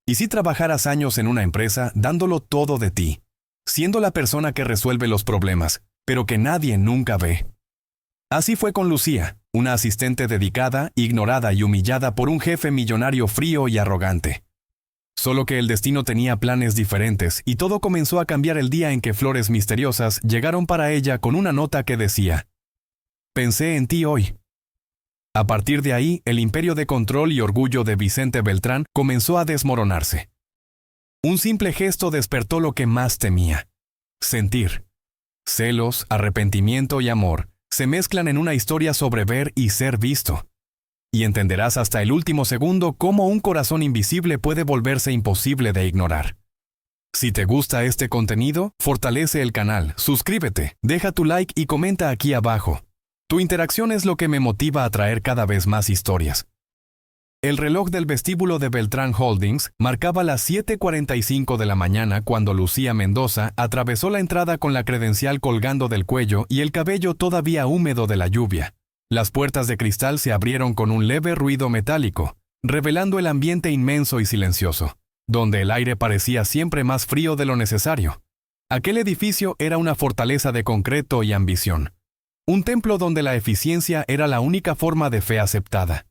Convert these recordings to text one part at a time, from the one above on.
¿Y si trabajaras años en una empresa dándolo todo de ti, siendo la persona que resuelve los problemas, pero que nadie nunca ve? Así fue con Lucía, una asistente dedicada, ignorada y humillada por un jefe millonario frío y arrogante. Solo que el destino tenía planes diferentes y todo comenzó a cambiar el día en que flores misteriosas llegaron para ella con una nota que decía: «Pensé en ti hoy». A partir de ahí, el imperio de control y orgullo de Vicente Beltrán comenzó a desmoronarse. Un simple gesto despertó lo que más temía: sentir. Celos, arrepentimiento y amor se mezclan en una historia sobre ver y ser visto. Y entenderás hasta el último segundo cómo un corazón invisible puede volverse imposible de ignorar. Si te gusta este contenido, fortalece el canal, suscríbete, deja tu like y comenta aquí abajo. Tu interacción es lo que me motiva a traer cada vez más historias. El reloj del vestíbulo de Beltrán Holdings marcaba las 7:45 de la mañana cuando Lucía Mendoza atravesó la entrada con la credencial colgando del cuello y el cabello todavía húmedo de la lluvia. Las puertas de cristal se abrieron con un leve ruido metálico, revelando el ambiente inmenso y silencioso, donde el aire parecía siempre más frío de lo necesario. Aquel edificio era una fortaleza de concreto y ambición. Un templo donde la eficiencia era la única forma de fe aceptada.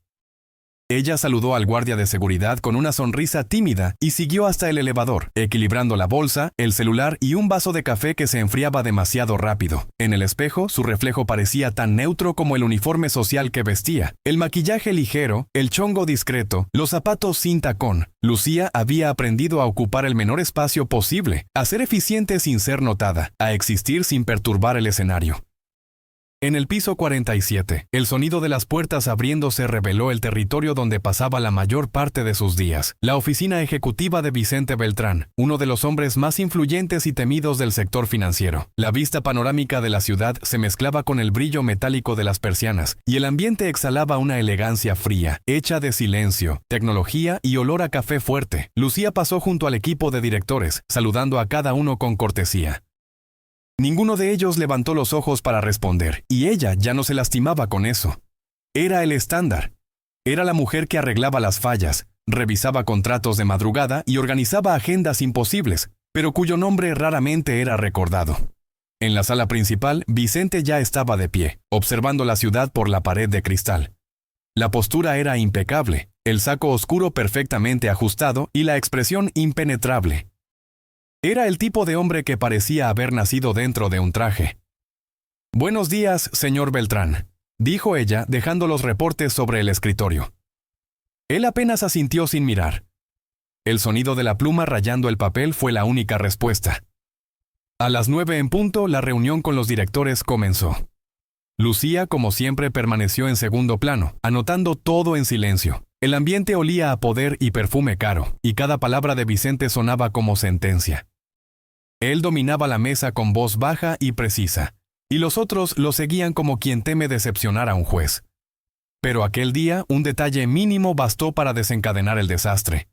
Ella saludó al guardia de seguridad con una sonrisa tímida y siguió hasta el elevador, equilibrando la bolsa, el celular y un vaso de café que se enfriaba demasiado rápido. En el espejo, su reflejo parecía tan neutro como el uniforme social que vestía, el maquillaje ligero, el chongo discreto, los zapatos sin tacón. Lucía había aprendido a ocupar el menor espacio posible, a ser eficiente sin ser notada, a existir sin perturbar el escenario. En el piso 47, el sonido de las puertas abriéndose reveló el territorio donde pasaba la mayor parte de sus días, la oficina ejecutiva de Vicente Beltrán, uno de los hombres más influyentes y temidos del sector financiero. La vista panorámica de la ciudad se mezclaba con el brillo metálico de las persianas, y el ambiente exhalaba una elegancia fría, hecha de silencio, tecnología y olor a café fuerte. Lucía pasó junto al equipo de directores, saludando a cada uno con cortesía. Ninguno de ellos levantó los ojos para responder, y ella ya no se lastimaba con eso. Era el estándar. Era la mujer que arreglaba las fallas, revisaba contratos de madrugada y organizaba agendas imposibles, pero cuyo nombre raramente era recordado. En la sala principal, Vicente ya estaba de pie, observando la ciudad por la pared de cristal. La postura era impecable, el saco oscuro perfectamente ajustado y la expresión impenetrable. Era el tipo de hombre que parecía haber nacido dentro de un traje. «Buenos días, señor Beltrán», dijo ella, dejando los reportes sobre el escritorio. Él apenas asintió sin mirar. El sonido de la pluma rayando el papel fue la única respuesta. A las 9 en punto, la reunión con los directores comenzó. Lucía, como siempre, permaneció en segundo plano, anotando todo en silencio. El ambiente olía a poder y perfume caro, y cada palabra de Vicente sonaba como sentencia. Él dominaba la mesa con voz baja y precisa, y los otros lo seguían como quien teme decepcionar a un juez. Pero aquel día, un detalle mínimo bastó para desencadenar el desastre.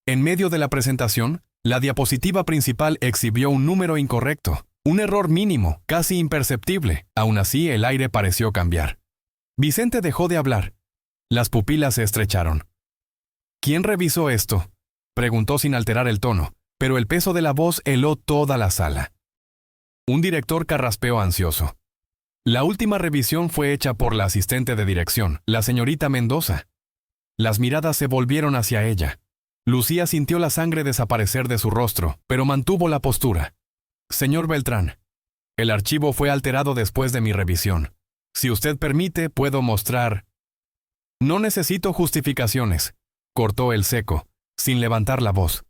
En medio de la presentación, la diapositiva principal exhibió un número incorrecto, un error mínimo, casi imperceptible. Aún así, el aire pareció cambiar. Vicente dejó de hablar. Las pupilas se estrecharon. «¿Quién revisó esto?», preguntó sin alterar el tono, pero el peso de la voz heló toda la sala. Un director carraspeó ansioso. La última revisión fue hecha por la asistente de dirección, la señorita Mendoza. Las miradas se volvieron hacia ella. Lucía sintió la sangre desaparecer de su rostro, pero mantuvo la postura. «Señor Beltrán, el archivo fue alterado después de mi revisión. Si usted permite, puedo mostrar...» «No necesito justificaciones», cortó el seco, sin levantar la voz.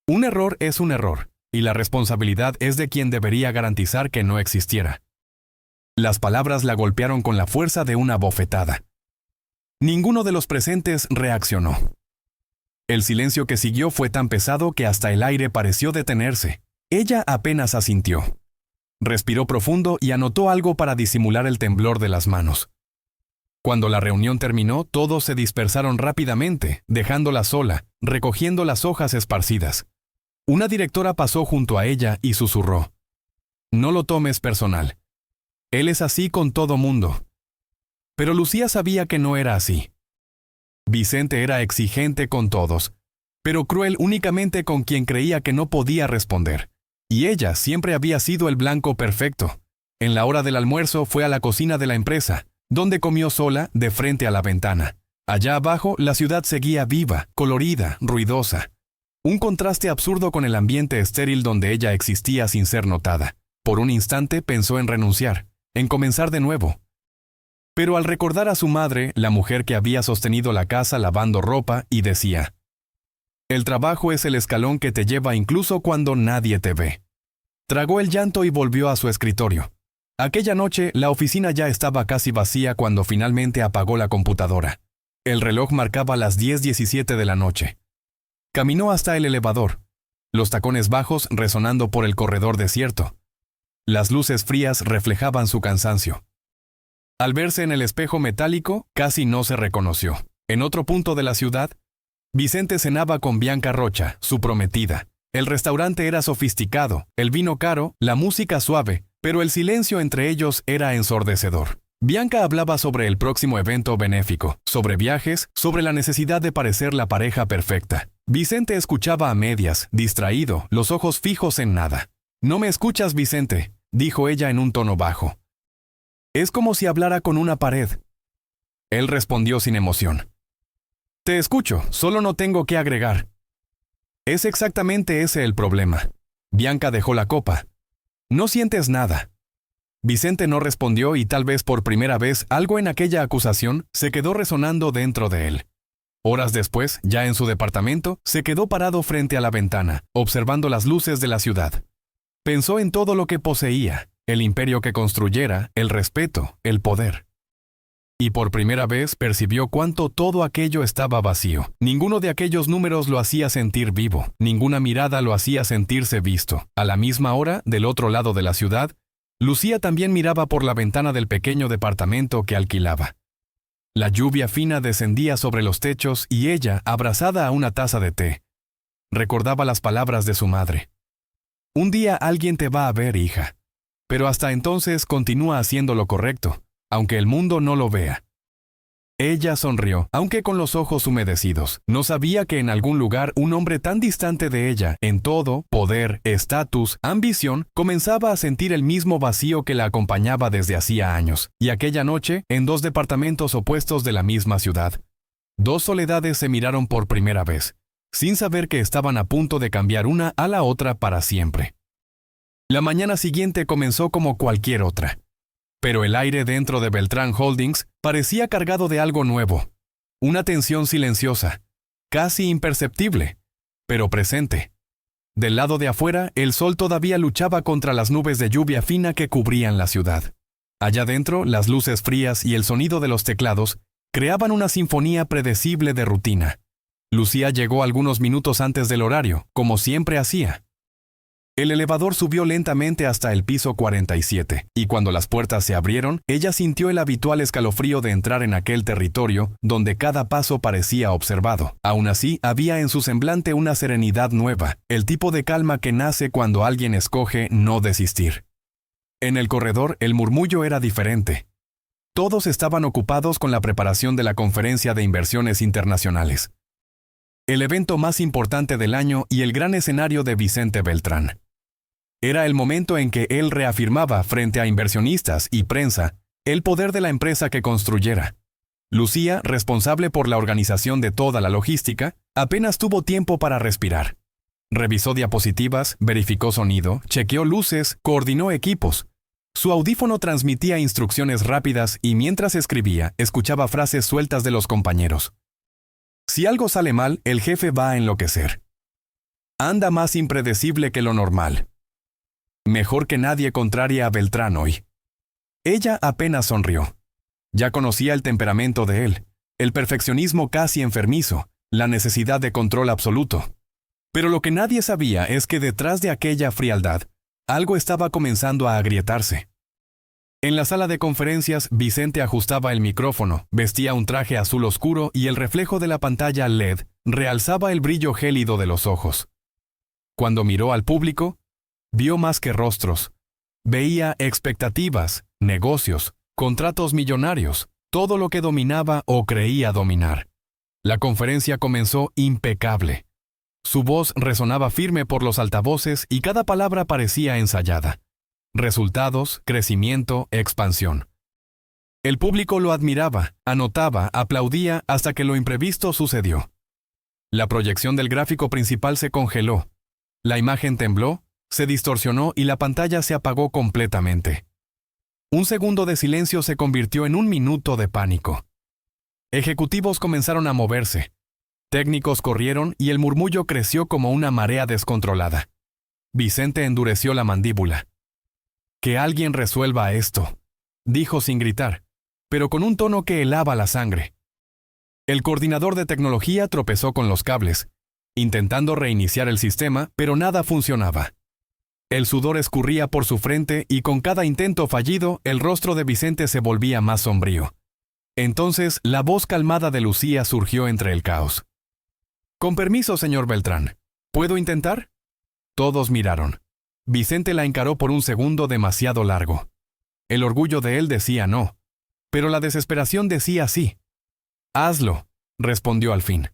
Un error es un error, y la responsabilidad es de quien debería garantizar que no existiera. Las palabras la golpearon con la fuerza de una bofetada. Ninguno de los presentes reaccionó. El silencio que siguió fue tan pesado que hasta el aire pareció detenerse. Ella apenas asintió. Respiró profundo y anotó algo para disimular el temblor de las manos. Cuando la reunión terminó, todos se dispersaron rápidamente, dejándola sola, recogiendo las hojas esparcidas. Una directora pasó junto a ella y susurró: «No lo tomes personal. Él es así con todo mundo». Pero Lucía sabía que no era así. Vicente era exigente con todos. pero cruel únicamente con quien creía que no podía responder. Y ella siempre había sido el blanco perfecto. En la hora del almuerzo fue a la cocina de la empresa, donde comió sola, de frente a la ventana. Allá abajo, la ciudad seguía viva, colorida, ruidosa. Un contraste absurdo con el ambiente estéril donde ella existía sin ser notada. Por un instante pensó en renunciar, en comenzar de nuevo. Pero al recordar a su madre, la mujer que había sostenido la casa lavando ropa, y decía: «El trabajo es el escalón que te lleva incluso cuando nadie te ve». Tragó el llanto y volvió a su escritorio. Aquella noche, la oficina ya estaba casi vacía cuando finalmente apagó la computadora. El reloj marcaba las 10:17 de la noche. Caminó hasta el elevador, los tacones bajos resonando por el corredor desierto. Las luces frías reflejaban su cansancio. Al verse en el espejo metálico, casi no se reconoció. En otro punto de la ciudad, Vicente cenaba con Bianca Rocha, su prometida. El restaurante era sofisticado, el vino caro, la música suave, pero el silencio entre ellos era ensordecedor. Bianca hablaba sobre el próximo evento benéfico, sobre viajes, sobre la necesidad de parecer la pareja perfecta. Vicente escuchaba a medias, distraído, los ojos fijos en nada. «No me escuchas, Vicente», dijo ella en un tono bajo. «Es como si hablara con una pared». Él respondió sin emoción. «Te escucho, solo no tengo que agregar». «Es exactamente ese el problema». Bianca dejó la copa. «No sientes nada». Vicente no respondió y tal vez por primera vez algo en aquella acusación se quedó resonando dentro de él. Horas después, ya en su departamento, se quedó parado frente a la ventana, observando las luces de la ciudad. Pensó en todo lo que poseía, el imperio que construyera, el respeto, el poder. Y por primera vez percibió cuánto todo aquello estaba vacío. Ninguno de aquellos números lo hacía sentir vivo, ninguna mirada lo hacía sentirse visto. A la misma hora, del otro lado de la ciudad, Lucía también miraba por la ventana del pequeño departamento que alquilaba. La lluvia fina descendía sobre los techos y ella, abrazada a una taza de té, recordaba las palabras de su madre. «Un día alguien te va a ver, hija. Pero hasta entonces continúa haciendo lo correcto, aunque el mundo no lo vea». Ella sonrió, aunque con los ojos humedecidos. No sabía que en algún lugar un hombre tan distante de ella, en todo, poder, estatus, ambición, comenzaba a sentir el mismo vacío que la acompañaba desde hacía años. Y aquella noche, en dos departamentos opuestos de la misma ciudad, dos soledades se miraron por primera vez, sin saber que estaban a punto de cambiar una a la otra para siempre. La mañana siguiente comenzó como cualquier otra. Pero el aire dentro de Beltrán Holdings parecía cargado de algo nuevo. Una tensión silenciosa, casi imperceptible, pero presente. Del lado de afuera, el sol todavía luchaba contra las nubes de lluvia fina que cubrían la ciudad. Allá dentro, las luces frías y el sonido de los teclados creaban una sinfonía predecible de rutina. Lucía llegó algunos minutos antes del horario, como siempre hacía. El elevador subió lentamente hasta el piso 47, y cuando las puertas se abrieron, ella sintió el habitual escalofrío de entrar en aquel territorio donde cada paso parecía observado. Aún así, había en su semblante una serenidad nueva, el tipo de calma que nace cuando alguien escoge no desistir. En el corredor, el murmullo era diferente. Todos estaban ocupados con la preparación de la Conferencia de Inversiones Internacionales, el evento más importante del año y el gran escenario de Vicente Beltrán. Era el momento en que él reafirmaba frente a inversionistas y prensa el poder de la empresa que construyera. Lucía, responsable por la organización de toda la logística, apenas tuvo tiempo para respirar. Revisó diapositivas, verificó sonido, chequeó luces, coordinó equipos. Su audífono transmitía instrucciones rápidas y mientras escribía, escuchaba frases sueltas de los compañeros. Si algo sale mal, el jefe va a enloquecer. Anda más impredecible que lo normal. Mejor que nadie contraria a Beltrán hoy. Ella apenas sonrió. Ya conocía el temperamento de él, el perfeccionismo casi enfermizo, la necesidad de control absoluto. Pero lo que nadie sabía es que detrás de aquella frialdad, algo estaba comenzando a agrietarse. En la sala de conferencias, Vicente ajustaba el micrófono, vestía un traje azul oscuro y el reflejo de la pantalla LED realzaba el brillo gélido de los ojos. Cuando miró al público, vio más que rostros. Veía expectativas, negocios, contratos millonarios, todo lo que dominaba o creía dominar. La conferencia comenzó impecable. Su voz resonaba firme por los altavoces y cada palabra parecía ensayada. Resultados, crecimiento, expansión. El público lo admiraba, anotaba, aplaudía hasta que lo imprevisto sucedió. La proyección del gráfico principal se congeló. La imagen tembló, se distorsionó y la pantalla se apagó completamente. Un segundo de silencio se convirtió en un minuto de pánico. Ejecutivos comenzaron a moverse. Técnicos corrieron y el murmullo creció como una marea descontrolada. Vicente endureció la mandíbula. «Que alguien resuelva esto», dijo sin gritar, pero con un tono que helaba la sangre. El coordinador de tecnología tropezó con los cables, intentando reiniciar el sistema, pero nada funcionaba. El sudor escurría por su frente y con cada intento fallido, el rostro de Vicente se volvía más sombrío. Entonces, la voz calmada de Lucía surgió entre el caos. «Con permiso, señor Beltrán. ¿Puedo intentar?» Todos miraron. Vicente la encaró por un segundo demasiado largo. El orgullo de él decía no, pero la desesperación decía sí. «Hazlo», respondió al fin.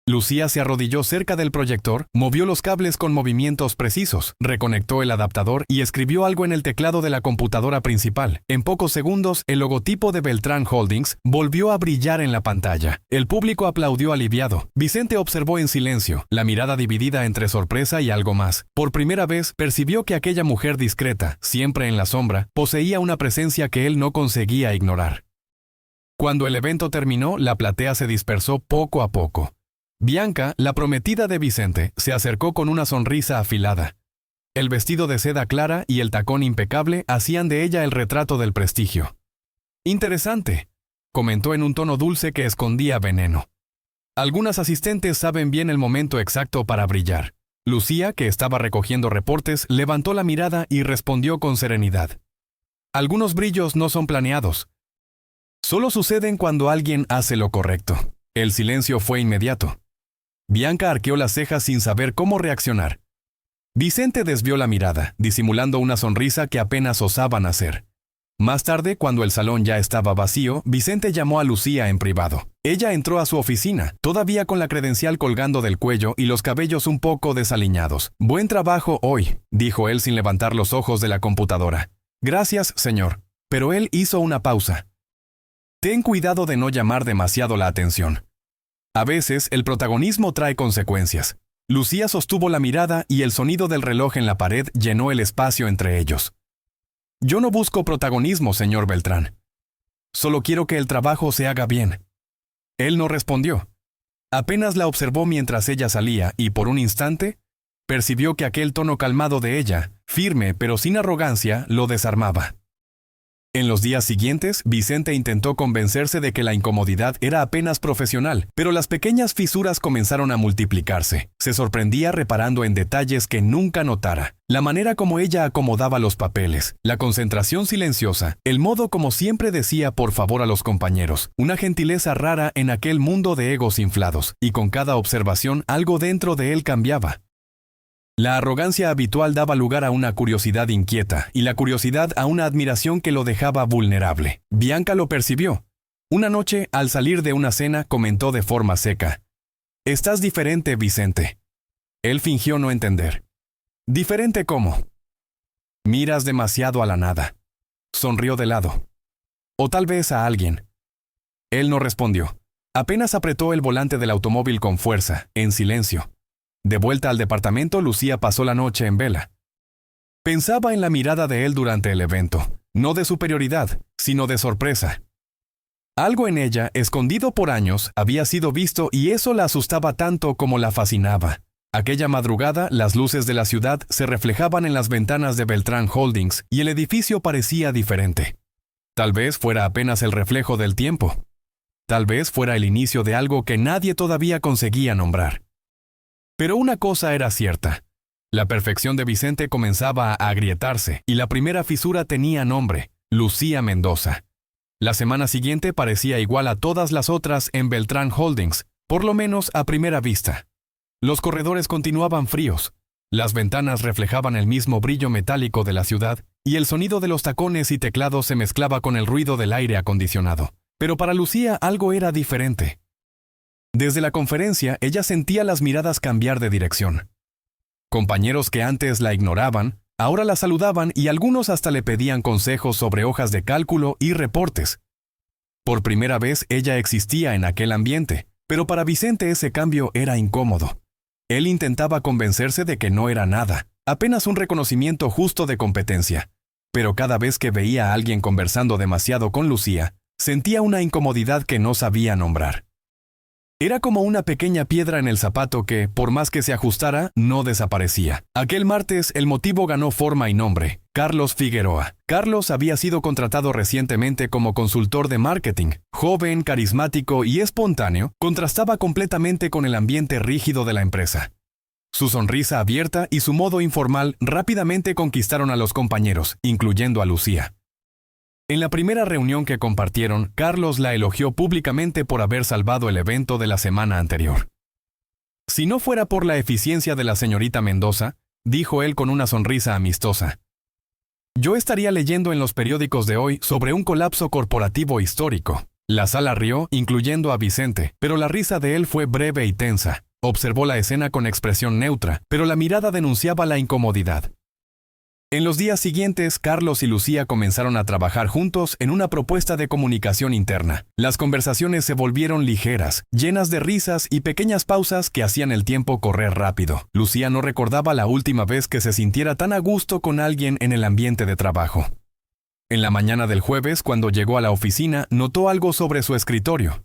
Lucía se arrodilló cerca del proyector, movió los cables con movimientos precisos, reconectó el adaptador y escribió algo en el teclado de la computadora principal. En pocos segundos, el logotipo de Beltrán Holdings volvió a brillar en la pantalla. El público aplaudió aliviado. Vicente observó en silencio, la mirada dividida entre sorpresa y algo más. Por primera vez, percibió que aquella mujer discreta, siempre en la sombra, poseía una presencia que él no conseguía ignorar. Cuando el evento terminó, la platea se dispersó poco a poco. Bianca, la prometida de Vicente, se acercó con una sonrisa afilada. El vestido de seda clara y el tacón impecable hacían de ella el retrato del prestigio. «Interesante», comentó en un tono dulce que escondía veneno. «Algunas asistentes saben bien el momento exacto para brillar». Lucía, que estaba recogiendo reportes, levantó la mirada y respondió con serenidad. «Algunos brillos no son planeados. Solo suceden cuando alguien hace lo correcto». El silencio fue inmediato. Bianca arqueó las cejas sin saber cómo reaccionar. Vicente desvió la mirada, disimulando una sonrisa que apenas osaba nacer. Más tarde, cuando el salón ya estaba vacío, Vicente llamó a Lucía en privado. Ella entró a su oficina, todavía con la credencial colgando del cuello y los cabellos un poco desaliñados. «Buen trabajo hoy», dijo él sin levantar los ojos de la computadora. «Gracias, señor». Pero él hizo una pausa. «Ten cuidado de no llamar demasiado la atención. A veces, el protagonismo trae consecuencias». Lucía sostuvo la mirada y el sonido del reloj en la pared llenó el espacio entre ellos. «Yo no busco protagonismo, señor Beltrán. Solo quiero que el trabajo se haga bien». Él no respondió. Apenas la observó mientras ella salía y, por un instante, percibió que aquel tono calmado de ella, firme pero sin arrogancia, lo desarmaba. En los días siguientes, Vicente intentó convencerse de que la incomodidad era apenas profesional, pero las pequeñas fisuras comenzaron a multiplicarse. Se sorprendía reparando en detalles que nunca notara. La manera como ella acomodaba los papeles, la concentración silenciosa, el modo como siempre decía por favor a los compañeros, una gentileza rara en aquel mundo de egos inflados, y con cada observación algo dentro de él cambiaba. La arrogancia habitual daba lugar a una curiosidad inquieta y la curiosidad a una admiración que lo dejaba vulnerable. Bianca lo percibió. Una noche, al salir de una cena, comentó de forma seca: «Estás diferente, Vicente». Él fingió no entender. «¿Diferente cómo?» «Miras demasiado a la nada». Sonrió de lado. «O tal vez a alguien». Él no respondió. Apenas apretó el volante del automóvil con fuerza, en silencio. De vuelta al departamento, Lucía pasó la noche en vela. Pensaba en la mirada de él durante el evento, no de superioridad, sino de sorpresa. Algo en ella, escondido por años, había sido visto y eso la asustaba tanto como la fascinaba. Aquella madrugada, las luces de la ciudad se reflejaban en las ventanas de Beltrán Holdings y el edificio parecía diferente. Tal vez fuera apenas el reflejo del tiempo. Tal vez fuera el inicio de algo que nadie todavía conseguía nombrar. Pero una cosa era cierta. La perfección de Vicente comenzaba a agrietarse y la primera fisura tenía nombre: Lucía Mendoza. La semana siguiente parecía igual a todas las otras en Beltrán Holdings, por lo menos a primera vista. Los corredores continuaban fríos, las ventanas reflejaban el mismo brillo metálico de la ciudad y el sonido de los tacones y teclados se mezclaba con el ruido del aire acondicionado. Pero para Lucía algo era diferente. Desde la conferencia, ella sentía las miradas cambiar de dirección. Compañeros que antes la ignoraban, ahora la saludaban y algunos hasta le pedían consejos sobre hojas de cálculo y reportes. Por primera vez ella existía en aquel ambiente, pero para Vicente ese cambio era incómodo. Él intentaba convencerse de que no era nada, apenas un reconocimiento justo de competencia. Pero cada vez que veía a alguien conversando demasiado con Lucía, sentía una incomodidad que no sabía nombrar. Era como una pequeña piedra en el zapato que, por más que se ajustara, no desaparecía. Aquel martes el motivo ganó forma y nombre: Carlos Figueroa. Carlos había sido contratado recientemente como consultor de marketing. Joven, carismático y espontáneo, contrastaba completamente con el ambiente rígido de la empresa. Su sonrisa abierta y su modo informal rápidamente conquistaron a los compañeros, incluyendo a Lucía. En la primera reunión que compartieron, Carlos la elogió públicamente por haber salvado el evento de la semana anterior. Si no fuera por la eficiencia de la señorita Mendoza, dijo él con una sonrisa amistosa, yo estaría leyendo en los periódicos de hoy sobre un colapso corporativo histórico. La sala rió, incluyendo a Vicente, pero la risa de él fue breve y tensa. Observó la escena con expresión neutra, pero la mirada denunciaba la incomodidad. En los días siguientes, Carlos y Lucía comenzaron a trabajar juntos en una propuesta de comunicación interna. Las conversaciones se volvieron ligeras, llenas de risas y pequeñas pausas que hacían el tiempo correr rápido. Lucía no recordaba la última vez que se sintiera tan a gusto con alguien en el ambiente de trabajo. En la mañana del jueves, cuando llegó a la oficina, notó algo sobre su escritorio.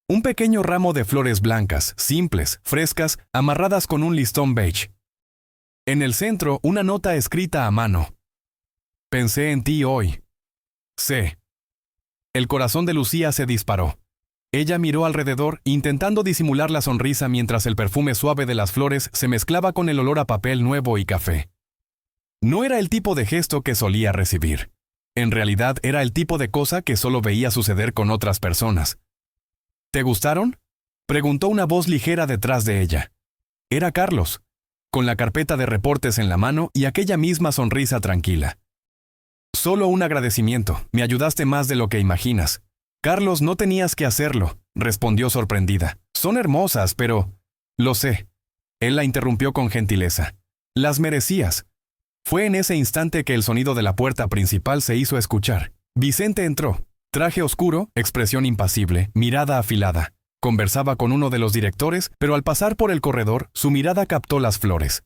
Un pequeño ramo de flores blancas, simples, frescas, amarradas con un listón beige. En el centro, una nota escrita a mano. Pensé en ti hoy. C. El corazón de Lucía se disparó. Ella miró alrededor, intentando disimular la sonrisa mientras el perfume suave de las flores se mezclaba con el olor a papel nuevo y café. No era el tipo de gesto que solía recibir. En realidad era el tipo de cosa que solo veía suceder con otras personas. ¿Te gustaron?, preguntó una voz ligera detrás de ella. Era Carlos, con la carpeta de reportes en la mano y aquella misma sonrisa tranquila. Solo un agradecimiento, me ayudaste más de lo que imaginas. Carlos, no tenías que hacerlo, respondió sorprendida. Son hermosas, pero... Lo sé. Él la interrumpió con gentileza. Las merecías. Fue en ese instante que el sonido de la puerta principal se hizo escuchar. Vicente entró. Traje oscuro, expresión impasible, mirada afilada. Conversaba con uno de los directores, pero al pasar por el corredor, su mirada captó las flores.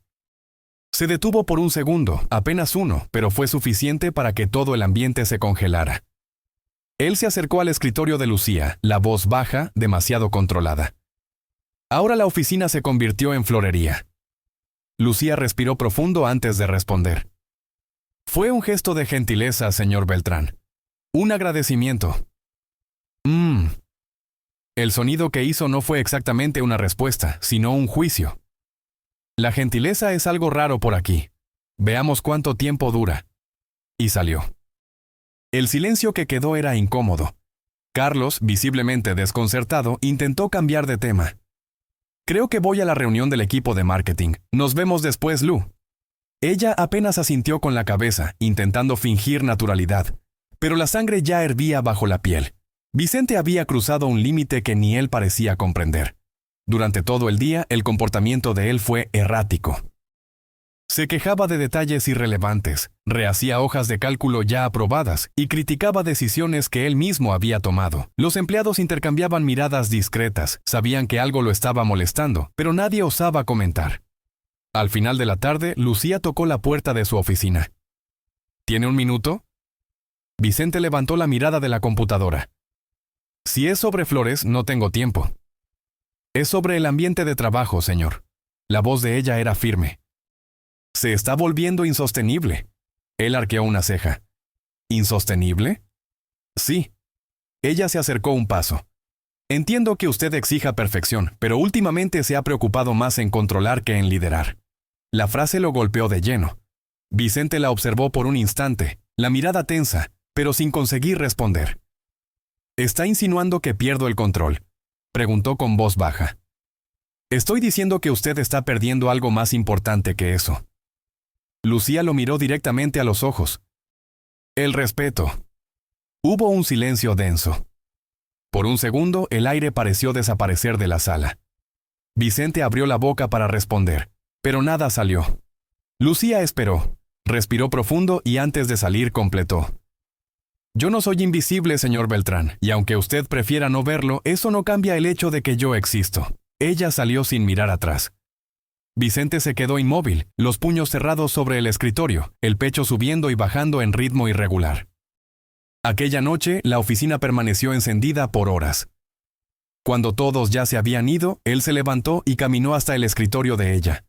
Se detuvo por un segundo, apenas uno, pero fue suficiente para que todo el ambiente se congelara. Él se acercó al escritorio de Lucía, la voz baja, demasiado controlada. Ahora la oficina se convirtió en florería. Lucía respiró profundo antes de responder. Fue un gesto de gentileza, señor Beltrán. Un agradecimiento. El sonido que hizo no fue exactamente una respuesta, sino un juicio. La gentileza es algo raro por aquí. Veamos cuánto tiempo dura. Y salió. El silencio que quedó era incómodo. Carlos, visiblemente desconcertado, intentó cambiar de tema. Creo que voy a la reunión del equipo de marketing. Nos vemos después, Lu. Ella apenas asintió con la cabeza, intentando fingir naturalidad, pero la sangre ya hervía bajo la piel. Vicente había cruzado un límite que ni él parecía comprender. Durante todo el día, el comportamiento de él fue errático. Se quejaba de detalles irrelevantes, rehacía hojas de cálculo ya aprobadas y criticaba decisiones que él mismo había tomado. Los empleados intercambiaban miradas discretas, sabían que algo lo estaba molestando, pero nadie osaba comentar. Al final de la tarde, Lucía tocó la puerta de su oficina. ¿Tiene un minuto? Vicente levantó la mirada de la computadora. Si es sobre flores, no tengo tiempo. Es sobre el ambiente de trabajo, señor. La voz de ella era firme. Se está volviendo insostenible. Él arqueó una ceja. ¿Insostenible? Sí. Ella se acercó un paso. Entiendo que usted exija perfección, pero últimamente se ha preocupado más en controlar que en liderar. La frase lo golpeó de lleno. Vicente la observó por un instante, la mirada tensa, pero sin conseguir responder. ¿Está insinuando que pierdo el control?, preguntó con voz baja. Estoy diciendo que usted está perdiendo algo más importante que eso. Lucía lo miró directamente a los ojos. El respeto. Hubo un silencio denso. Por un segundo, el aire pareció desaparecer de la sala. Vicente abrió la boca para responder, pero nada salió. Lucía esperó, respiró profundo y antes de salir completó. Yo no soy invisible, señor Beltrán, y aunque usted prefiera no verlo, eso no cambia el hecho de que yo existo. Ella salió sin mirar atrás. Vicente se quedó inmóvil, los puños cerrados sobre el escritorio, el pecho subiendo y bajando en ritmo irregular. Aquella noche, la oficina permaneció encendida por horas. Cuando todos ya se habían ido, él se levantó y caminó hasta el escritorio de ella.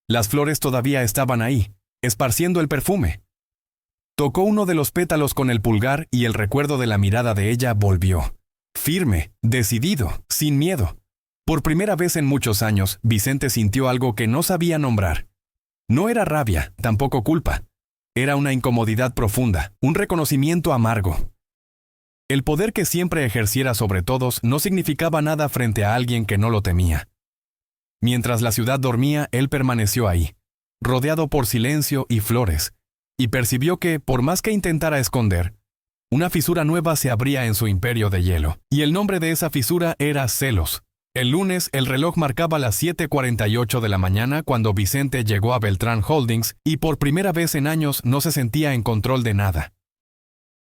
Las flores todavía estaban ahí, esparciendo el perfume. Tocó uno de los pétalos con el pulgar y el recuerdo de la mirada de ella volvió. Firme, decidido, sin miedo. Por primera vez en muchos años, Vicente sintió algo que no sabía nombrar. No era rabia, tampoco culpa. Era una incomodidad profunda, un reconocimiento amargo. El poder que siempre ejerciera sobre todos no significaba nada frente a alguien que no lo temía. Mientras la ciudad dormía, él permaneció ahí, rodeado por silencio y flores, y percibió que, por más que intentara esconder, una fisura nueva se abría en su imperio de hielo, y el nombre de esa fisura era celos. El lunes, el reloj marcaba las 7:48 de la mañana cuando Vicente llegó a Beltrán Holdings y por primera vez en años no se sentía en control de nada.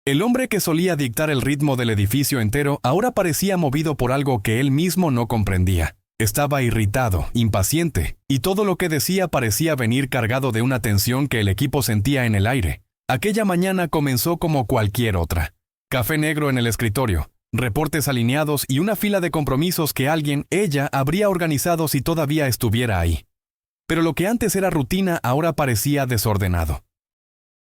El hombre que solía dictar el ritmo del edificio entero ahora parecía movido por algo que él mismo no comprendía. Estaba irritado, impaciente, y todo lo que decía parecía venir cargado de una tensión que el equipo sentía en el aire. Aquella mañana comenzó como cualquier otra. Café negro en el escritorio, reportes alineados y una fila de compromisos que ella, habría organizado si todavía estuviera ahí. Pero lo que antes era rutina ahora parecía desordenado.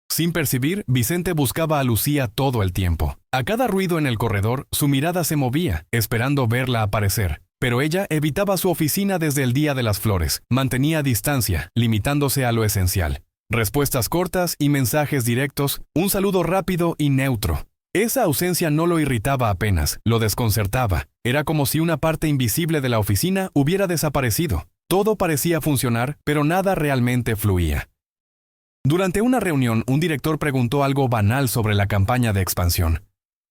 Sin percibir, Vicente buscaba a Lucía todo el tiempo. A cada ruido en el corredor, su mirada se movía, esperando verla aparecer. Pero ella evitaba su oficina desde el día de las flores, mantenía distancia, limitándose a lo esencial. Respuestas cortas y mensajes directos, un saludo rápido y neutro. Esa ausencia no lo irritaba apenas, lo desconcertaba. Era como si una parte invisible de la oficina hubiera desaparecido. Todo parecía funcionar, pero nada realmente fluía. Durante una reunión, un director preguntó algo banal sobre la campaña de expansión.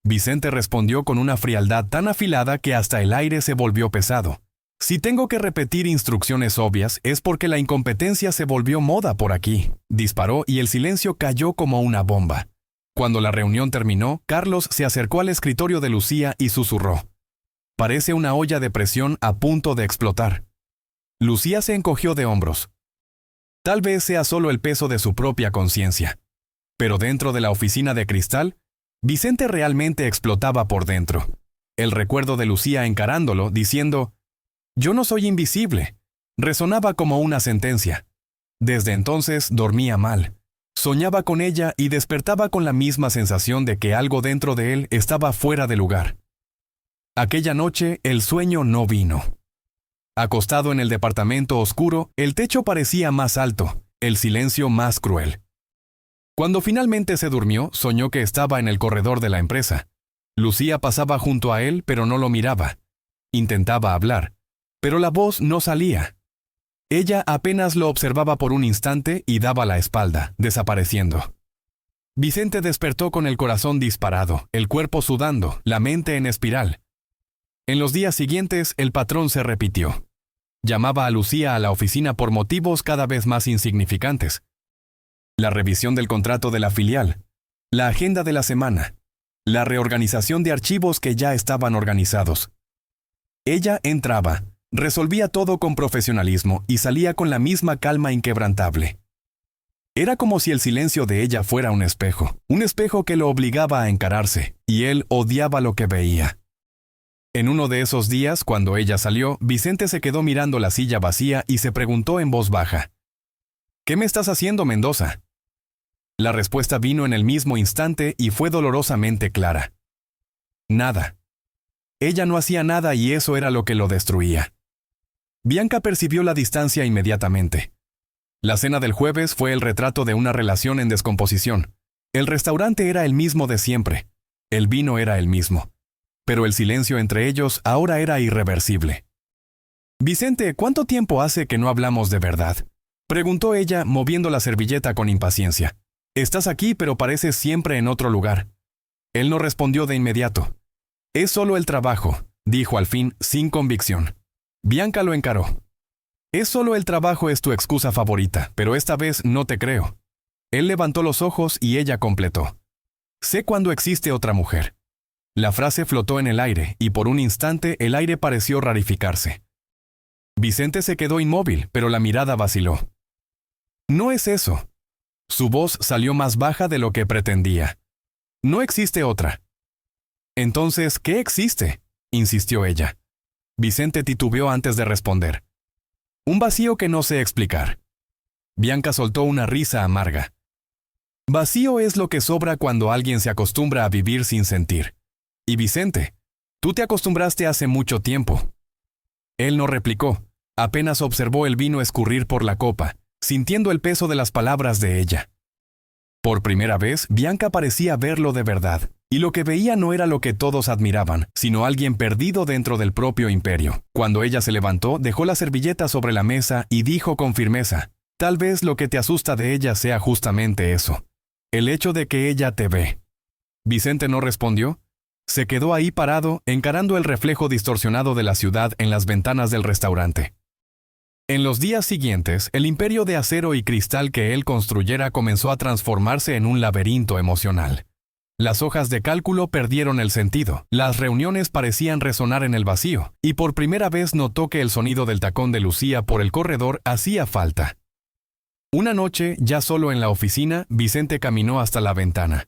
Vicente respondió con una frialdad tan afilada que hasta el aire se volvió pesado. Si tengo que repetir instrucciones obvias, es porque la incompetencia se volvió moda por aquí. Disparó y el silencio cayó como una bomba. Cuando la reunión terminó, Carlos se acercó al escritorio de Lucía y susurró. Parece una olla de presión a punto de explotar. Lucía se encogió de hombros. Tal vez sea solo el peso de su propia conciencia. Pero dentro de la oficina de cristal, Vicente realmente explotaba por dentro. El recuerdo de Lucía encarándolo, diciendo, «Yo no soy invisible», resonaba como una sentencia. Desde entonces dormía mal. Soñaba con ella y despertaba con la misma sensación de que algo dentro de él estaba fuera de lugar. Aquella noche el sueño no vino. Acostado en el departamento oscuro, el techo parecía más alto, el silencio más cruel. Cuando finalmente se durmió, soñó que estaba en el corredor de la empresa. Lucía pasaba junto a él, pero no lo miraba. Intentaba hablar, pero la voz no salía. Ella apenas lo observaba por un instante y daba la espalda, desapareciendo. Vicente despertó con el corazón disparado, el cuerpo sudando, la mente en espiral. En los días siguientes, el patrón se repitió. Llamaba a Lucía a la oficina por motivos cada vez más insignificantes. La revisión del contrato de la filial, la agenda de la semana, la reorganización de archivos que ya estaban organizados. Ella entraba, resolvía todo con profesionalismo y salía con la misma calma inquebrantable. Era como si el silencio de ella fuera un espejo que lo obligaba a encararse, y él odiaba lo que veía. En uno de esos días, cuando ella salió, Vicente se quedó mirando la silla vacía y se preguntó en voz baja, «¿Qué me estás haciendo, Mendoza?». La respuesta vino en el mismo instante y fue dolorosamente clara. Nada. Ella no hacía nada y eso era lo que lo destruía. Bianca percibió la distancia inmediatamente. La cena del jueves fue el retrato de una relación en descomposición. El restaurante era el mismo de siempre. El vino era el mismo. Pero el silencio entre ellos ahora era irreversible. «Vicente, ¿cuánto tiempo hace que no hablamos de verdad?», preguntó ella, moviendo la servilleta con impaciencia. «Estás aquí, pero pareces siempre en otro lugar». Él no respondió de inmediato. Es solo el trabajo, dijo al fin, sin convicción. Bianca lo encaró. Es solo el trabajo es tu excusa favorita, pero esta vez no te creo. Él levantó los ojos y ella completó. Sé cuando existe otra mujer. La frase flotó en el aire y por un instante el aire pareció rarificarse. Vicente se quedó inmóvil, pero la mirada vaciló. No es eso. Su voz salió más baja de lo que pretendía. No existe otra. Entonces, ¿qué existe?, insistió ella. Vicente titubeó antes de responder. Un vacío que no sé explicar. Bianca soltó una risa amarga. Vacío es lo que sobra cuando alguien se acostumbra a vivir sin sentir. Y Vicente, tú te acostumbraste hace mucho tiempo. Él no replicó, apenas observó el vino escurrir por la copa, sintiendo el peso de las palabras de ella. Por primera vez, Bianca parecía verlo de verdad, y lo que veía no era lo que todos admiraban, sino alguien perdido dentro del propio imperio. Cuando ella se levantó, dejó la servilleta sobre la mesa y dijo con firmeza, tal vez lo que te asusta de ella sea justamente eso, el hecho de que ella te ve. Vicente no respondió. Se quedó ahí parado, encarando el reflejo distorsionado de la ciudad en las ventanas del restaurante. En los días siguientes, el imperio de acero y cristal que él construyera comenzó a transformarse en un laberinto emocional. Las hojas de cálculo perdieron el sentido, las reuniones parecían resonar en el vacío, y por primera vez notó que el sonido del tacón de Lucía por el corredor hacía falta. Una noche, ya solo en la oficina, Vicente caminó hasta la ventana.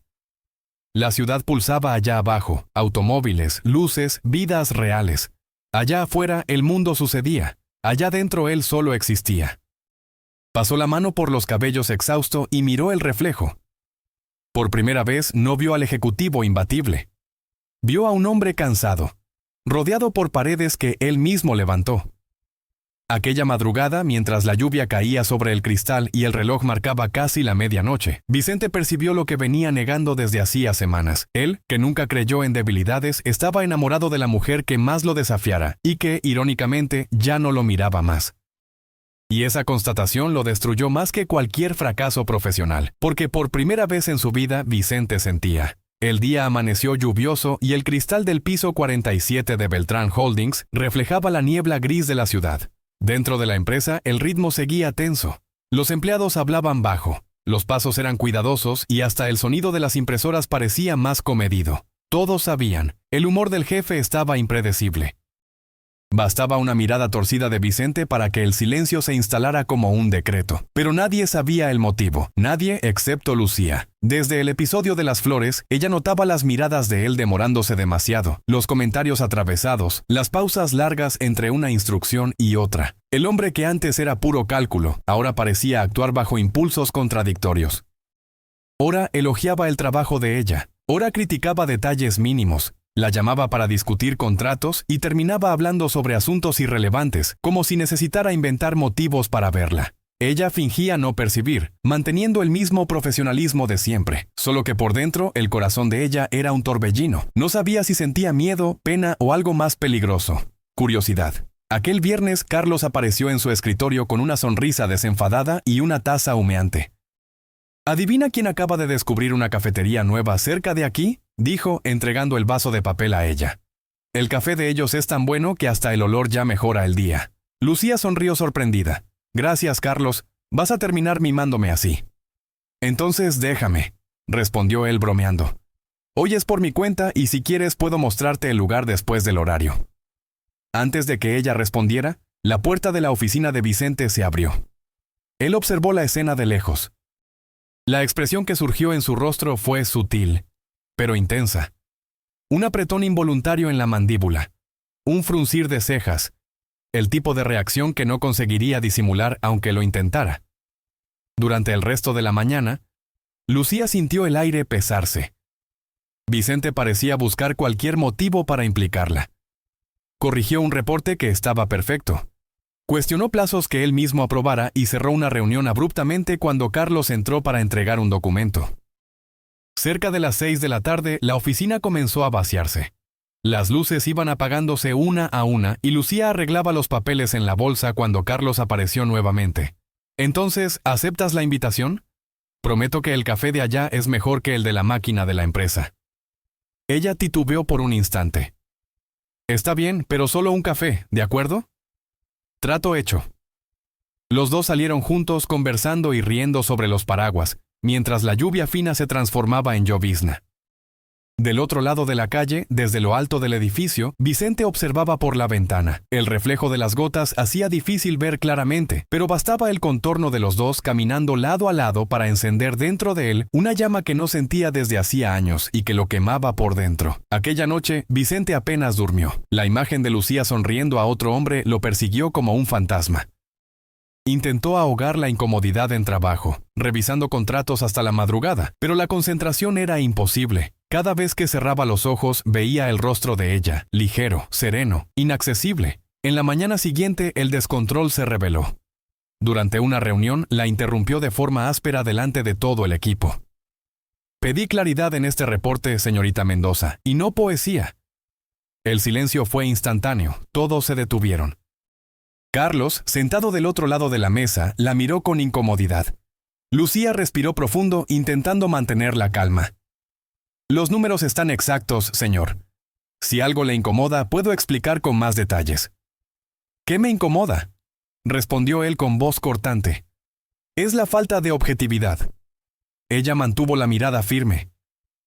La ciudad pulsaba allá abajo, automóviles, luces, vidas reales. Allá afuera el mundo sucedía, allá dentro él solo existía. Pasó la mano por los cabellos exhausto y miró el reflejo. Por primera vez no vio al ejecutivo imbatible. Vio a un hombre cansado, rodeado por paredes que él mismo levantó. Aquella madrugada, mientras la lluvia caía sobre el cristal y el reloj marcaba casi la medianoche, Vicente percibió lo que venía negando desde hacía semanas. Él, que nunca creyó en debilidades, estaba enamorado de la mujer que más lo desafiara y que, irónicamente, ya no lo miraba más. Y esa constatación lo destruyó más que cualquier fracaso profesional, porque por primera vez en su vida Vicente sentía. El día amaneció lluvioso y el cristal del piso 47 de Beltrán Holdings reflejaba la niebla gris de la ciudad. Dentro de la empresa, el ritmo seguía tenso. Los empleados hablaban bajo, los pasos eran cuidadosos y hasta el sonido de las impresoras parecía más comedido. Todos sabían, el humor del jefe estaba impredecible. Bastaba una mirada torcida de Vicente para que el silencio se instalara como un decreto. Pero nadie sabía el motivo, nadie excepto Lucía. Desde el episodio de las flores, ella notaba las miradas de él demorándose demasiado, los comentarios atravesados, las pausas largas entre una instrucción y otra. El hombre que antes era puro cálculo, ahora parecía actuar bajo impulsos contradictorios. Ora elogiaba el trabajo de ella, ora criticaba detalles mínimos. La llamaba para discutir contratos y terminaba hablando sobre asuntos irrelevantes, como si necesitara inventar motivos para verla. Ella fingía no percibir, manteniendo el mismo profesionalismo de siempre, solo que por dentro el corazón de ella era un torbellino. No sabía si sentía miedo, pena o algo más peligroso. Curiosidad. Aquel viernes Carlos apareció en su escritorio con una sonrisa desenfadada y una taza humeante. ¿Adivina quién acaba de descubrir una cafetería nueva cerca de aquí?, dijo, entregando el vaso de papel a ella. El café de ellos es tan bueno que hasta el olor ya mejora el día. Lucía sonrió sorprendida. Gracias, Carlos. Vas a terminar mimándome así. Entonces déjame, respondió él bromeando. Hoy es por mi cuenta y si quieres puedo mostrarte el lugar después del horario. Antes de que ella respondiera, la puerta de la oficina de Vicente se abrió. Él observó la escena de lejos. La expresión que surgió en su rostro fue sutil, pero intensa. Un apretón involuntario en la mandíbula, un fruncir de cejas, el tipo de reacción que no conseguiría disimular aunque lo intentara. Durante el resto de la mañana, Lucía sintió el aire pesarse. Vicente parecía buscar cualquier motivo para implicarla. Corrigió un reporte que estaba perfecto. Cuestionó plazos que él mismo aprobara y cerró una reunión abruptamente cuando Carlos entró para entregar un documento. Cerca de las 6 de la tarde, la oficina comenzó a vaciarse. Las luces iban apagándose una a una y Lucía arreglaba los papeles en la bolsa cuando Carlos apareció nuevamente. Entonces, ¿aceptas la invitación? Prometo que el café de allá es mejor que el de la máquina de la empresa. Ella titubeó por un instante. Está bien, pero solo un café, ¿de acuerdo? Trato hecho. Los dos salieron juntos conversando y riendo sobre los paraguas, mientras la lluvia fina se transformaba en llovizna. Del otro lado de la calle, desde lo alto del edificio, Vicente observaba por la ventana. El reflejo de las gotas hacía difícil ver claramente, pero bastaba el contorno de los dos caminando lado a lado para encender dentro de él una llama que no sentía desde hacía años y que lo quemaba por dentro. Aquella noche, Vicente apenas durmió. La imagen de Lucía sonriendo a otro hombre lo persiguió como un fantasma. Intentó ahogar la incomodidad en trabajo, revisando contratos hasta la madrugada, pero la concentración era imposible. Cada vez que cerraba los ojos veía el rostro de ella, ligero, sereno, inaccesible. En la mañana siguiente el descontrol se reveló. Durante una reunión la interrumpió de forma áspera delante de todo el equipo. Pedí claridad en este reporte, señorita Mendoza, y no poesía. El silencio fue instantáneo, todos se detuvieron. Carlos, sentado del otro lado de la mesa, la miró con incomodidad. Lucía respiró profundo, intentando mantener la calma. Los números están exactos, señor. Si algo le incomoda, puedo explicar con más detalles. ¿Qué me incomoda?, respondió él con voz cortante. Es la falta de objetividad. Ella mantuvo la mirada firme.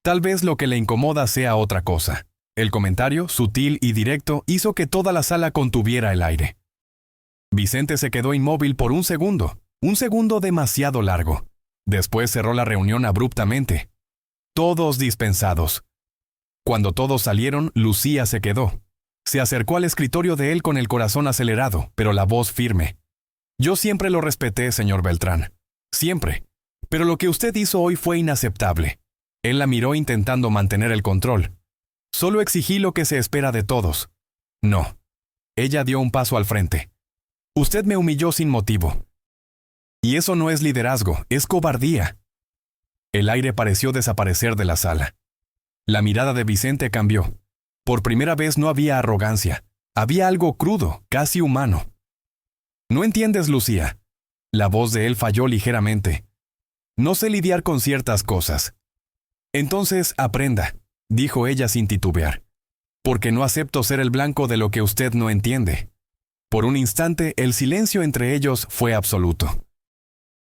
Tal vez lo que le incomoda sea otra cosa. El comentario, sutil y directo, hizo que toda la sala contuviera el aire. Vicente se quedó inmóvil por un segundo demasiado largo. Después cerró la reunión abruptamente. Todos dispensados. Cuando todos salieron, Lucía se quedó. Se acercó al escritorio de él con el corazón acelerado, pero la voz firme. Yo siempre lo respeté, señor Beltrán. Siempre. Pero lo que usted hizo hoy fue inaceptable. Él la miró intentando mantener el control. Solo exigí lo que se espera de todos. No. Ella dio un paso al frente. Usted me humilló sin motivo. Y eso no es liderazgo, es cobardía. El aire pareció desaparecer de la sala. La mirada de Vicente cambió. Por primera vez no había arrogancia. Había algo crudo, casi humano. No entiendes, Lucía. La voz de él falló ligeramente. No sé lidiar con ciertas cosas. Entonces aprenda, dijo ella sin titubear. Porque no acepto ser el blanco de lo que usted no entiende. Por un instante, el silencio entre ellos fue absoluto.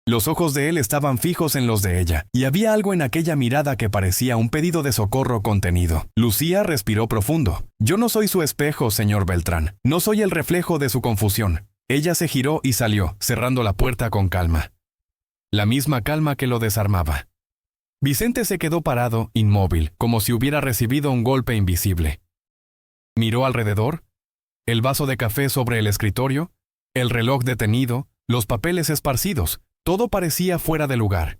Los ojos de él estaban fijos en los de ella, y había algo en aquella mirada que parecía un pedido de socorro contenido. Lucía respiró profundo. Yo no soy su espejo, señor Beltrán. No soy el reflejo de su confusión. Ella se giró y salió, cerrando la puerta con calma. La misma calma que lo desarmaba. Vicente se quedó parado, inmóvil, como si hubiera recibido un golpe invisible. Miró alrededor. El vaso de café sobre el escritorio, el reloj detenido, los papeles esparcidos, todo parecía fuera de lugar.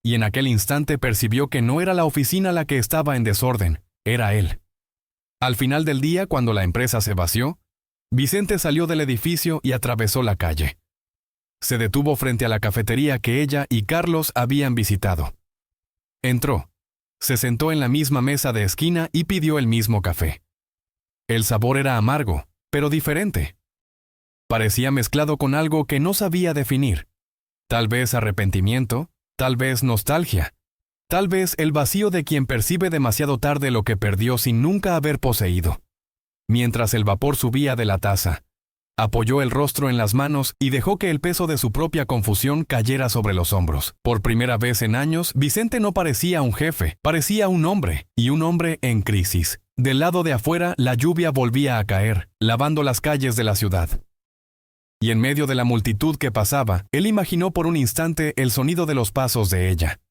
Y en aquel instante percibió que no era la oficina la que estaba en desorden, era él. Al final del día, cuando la empresa se vació, Vicente salió del edificio y atravesó la calle. Se detuvo frente a la cafetería que ella y Carlos habían visitado. Entró, se sentó en la misma mesa de esquina y pidió el mismo café. El sabor era amargo, pero diferente. Parecía mezclado con algo que no sabía definir. Tal vez arrepentimiento, tal vez nostalgia, tal vez el vacío de quien percibe demasiado tarde lo que perdió sin nunca haber poseído. Mientras el vapor subía de la taza, apoyó el rostro en las manos y dejó que el peso de su propia confusión cayera sobre los hombros. Por primera vez en años, Vicente no parecía un jefe, parecía un hombre, y un hombre en crisis. Del lado de afuera, la lluvia volvía a caer, lavando las calles de la ciudad. Y en medio de la multitud que pasaba, él imaginó por un instante el sonido de los pasos de ella.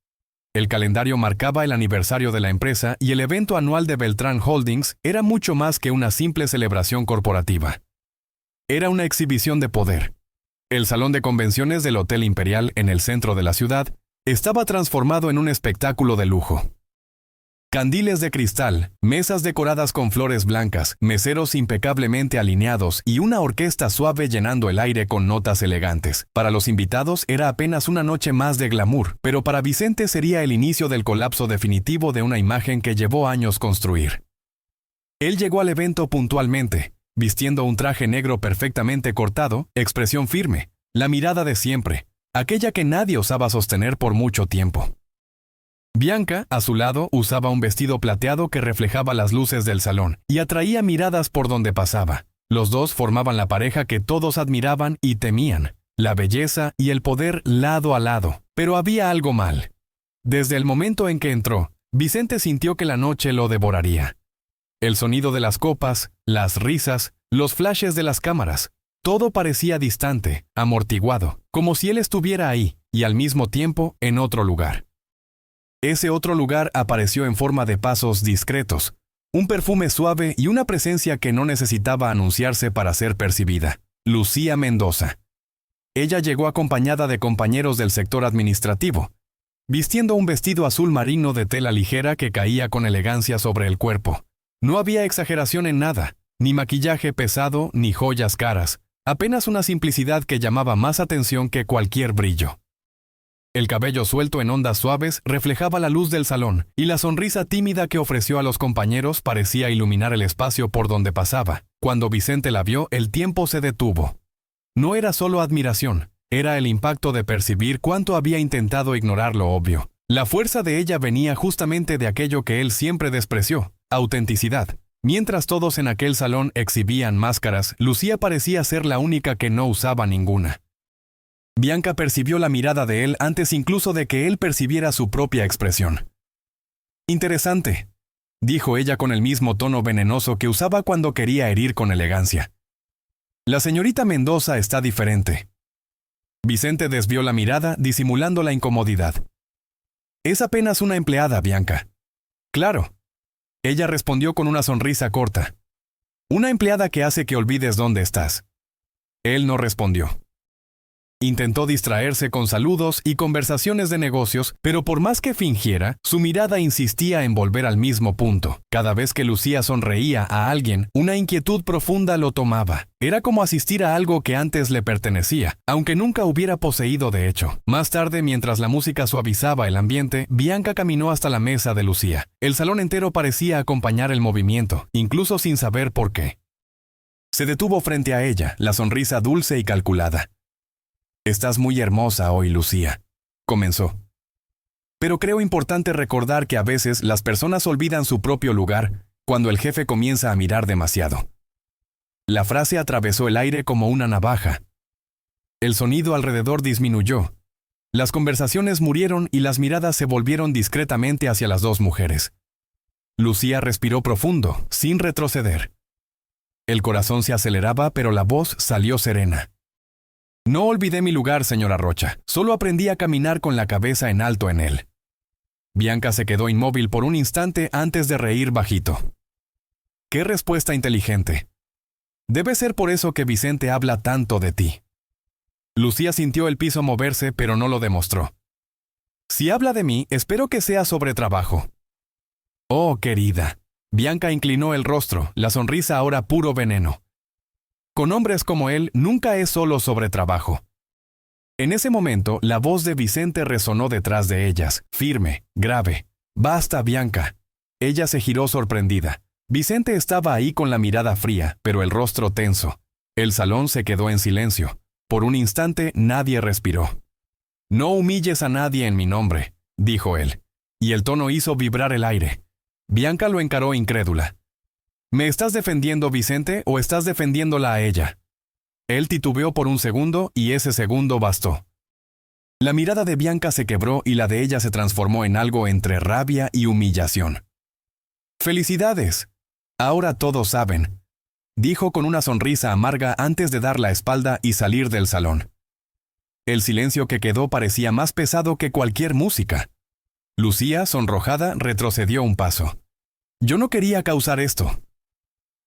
El calendario marcaba el aniversario de la empresa y el evento anual de Beltrán Holdings era mucho más que una simple celebración corporativa. Era una exhibición de poder. El salón de convenciones del Hotel Imperial en el centro de la ciudad estaba transformado en un espectáculo de lujo. Candiles de cristal, mesas decoradas con flores blancas, meseros impecablemente alineados y una orquesta suave llenando el aire con notas elegantes. Para los invitados era apenas una noche más de glamour, pero para Vicente sería el inicio del colapso definitivo de una imagen que llevó años construir. Él llegó al evento puntualmente, vistiendo un traje negro perfectamente cortado, expresión firme, la mirada de siempre, aquella que nadie osaba sostener por mucho tiempo. Bianca, a su lado, usaba un vestido plateado que reflejaba las luces del salón y atraía miradas por donde pasaba. Los dos formaban la pareja que todos admiraban y temían, la belleza y el poder lado a lado. Pero había algo mal. Desde el momento en que entró, Vicente sintió que la noche lo devoraría. El sonido de las copas, las risas, los flashes de las cámaras, todo parecía distante, amortiguado, como si él estuviera ahí y al mismo tiempo en otro lugar. Ese otro lugar apareció en forma de pasos discretos, un perfume suave y una presencia que no necesitaba anunciarse para ser percibida. Lucía Mendoza. Ella llegó acompañada de compañeros del sector administrativo, vistiendo un vestido azul marino de tela ligera que caía con elegancia sobre el cuerpo. No había exageración en nada, ni maquillaje pesado, ni joyas caras, apenas una simplicidad que llamaba más atención que cualquier brillo. El cabello suelto en ondas suaves reflejaba la luz del salón, y la sonrisa tímida que ofreció a los compañeros parecía iluminar el espacio por donde pasaba. Cuando Vicente la vio, el tiempo se detuvo. No era solo admiración, era el impacto de percibir cuánto había intentado ignorar lo obvio. La fuerza de ella venía justamente de aquello que él siempre despreció, autenticidad. Mientras todos en aquel salón exhibían máscaras, Lucía parecía ser la única que no usaba ninguna. Bianca percibió la mirada de él antes incluso de que él percibiera su propia expresión. «Interesante», dijo ella con el mismo tono venenoso que usaba cuando quería herir con elegancia. «La señorita Mendoza está diferente». Vicente desvió la mirada, disimulando la incomodidad. «Es apenas una empleada, Bianca». «Claro». Ella respondió con una sonrisa corta. «Una empleada que hace que olvides dónde estás». Él no respondió. Intentó distraerse con saludos y conversaciones de negocios, pero por más que fingiera, su mirada insistía en volver al mismo punto. Cada vez que Lucía sonreía a alguien, una inquietud profunda lo tomaba. Era como asistir a algo que antes le pertenecía, aunque nunca hubiera poseído de hecho. Más tarde, mientras la música suavizaba el ambiente, Bianca caminó hasta la mesa de Lucía. El salón entero parecía acompañar el movimiento, incluso sin saber por qué. Se detuvo frente a ella, la sonrisa dulce y calculada. «Estás muy hermosa hoy, Lucía», comenzó. «Pero creo importante recordar que a veces las personas olvidan su propio lugar cuando el jefe comienza a mirar demasiado». La frase atravesó el aire como una navaja. El sonido alrededor disminuyó. Las conversaciones murieron y las miradas se volvieron discretamente hacia las dos mujeres. Lucía respiró profundo, sin retroceder. El corazón se aceleraba, pero la voz salió serena. «No olvidé mi lugar, señora Rocha. Solo aprendí a caminar con la cabeza en alto en él». Bianca se quedó inmóvil por un instante antes de reír bajito. «Qué respuesta inteligente. Debe ser por eso que Vicente habla tanto de ti». Lucía sintió el piso moverse, pero no lo demostró. «Si habla de mí, espero que sea sobre trabajo». «Oh, querida». Bianca inclinó el rostro, la sonrisa ahora puro veneno. «Con hombres como él, nunca es solo sobre trabajo». En ese momento, la voz de Vicente resonó detrás de ellas, firme, grave. «Basta, Bianca». Ella se giró sorprendida. Vicente estaba ahí con la mirada fría, pero el rostro tenso. El salón se quedó en silencio. Por un instante, nadie respiró. «No humilles a nadie en mi nombre», dijo él, y el tono hizo vibrar el aire. Bianca lo encaró incrédula. «¿Me estás defendiendo, Vicente, o estás defendiéndola a ella?» Él titubeó por un segundo y ese segundo bastó. La mirada de Bianca se quebró y la de ella se transformó en algo entre rabia y humillación. «¡Felicidades! Ahora todos saben», dijo con una sonrisa amarga antes de dar la espalda y salir del salón. El silencio que quedó parecía más pesado que cualquier música. Lucía, sonrojada, retrocedió un paso. «Yo no quería causar esto».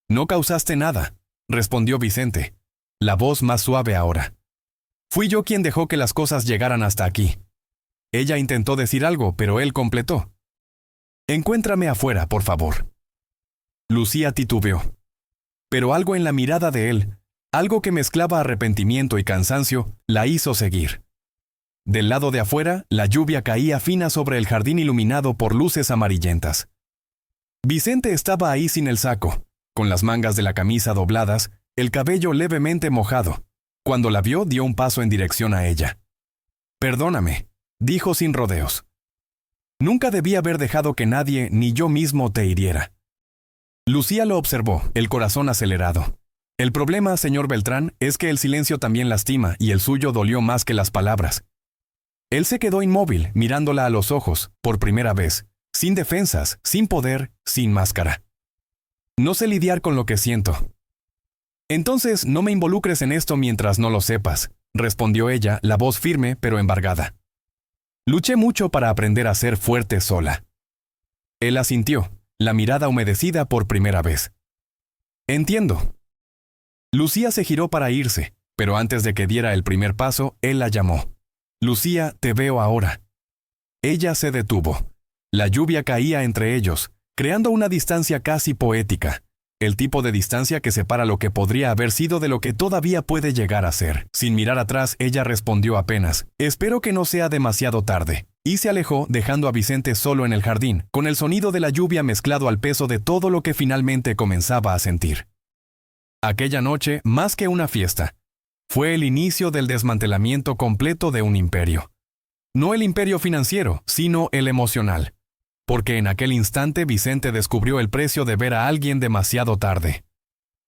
«No causaste nada», respondió Vicente, la voz más suave ahora. «Fui yo quien dejó que las cosas llegaran hasta aquí». Ella intentó decir algo, pero él completó. «Encuéntrame afuera, por favor». Lucía titubeó. Pero algo en la mirada de él, algo que mezclaba arrepentimiento y cansancio, la hizo seguir. Del lado de afuera, la lluvia caía fina sobre el jardín iluminado por luces amarillentas. Vicente estaba ahí sin el saco, con las mangas de la camisa dobladas, el cabello levemente mojado. Cuando la vio, dio un paso en dirección a ella. «Perdóname», dijo sin rodeos. Nunca debí haber dejado que nadie, ni yo mismo, te hiriera. Lucía lo observó, el corazón acelerado. El problema, señor Beltrán, es que el silencio también lastima, y el suyo dolió más que las palabras. Él se quedó inmóvil, mirándola a los ojos, por primera vez, sin defensas, sin poder, sin máscara. No sé lidiar con lo que siento. Entonces no me involucres en esto mientras no lo sepas, respondió ella, la voz firme pero embargada. Luché mucho para aprender a ser fuerte sola. Él asintió, la mirada humedecida por primera vez. Entiendo. Lucía se giró para irse, pero antes de que diera el primer paso, él la llamó. Lucía, te veo ahora. Ella se detuvo. La lluvia caía entre ellos, creando una distancia casi poética. El tipo de distancia que separa lo que podría haber sido de lo que todavía puede llegar a ser. Sin mirar atrás, ella respondió apenas, «Espero que no sea demasiado tarde», y se alejó dejando a Vicente solo en el jardín, con el sonido de la lluvia mezclado al peso de todo lo que finalmente comenzaba a sentir. Aquella noche, más que una fiesta, fue el inicio del desmantelamiento completo de un imperio. No el imperio financiero, sino el emocional. Porque en aquel instante Vicente descubrió el precio de ver a alguien demasiado tarde.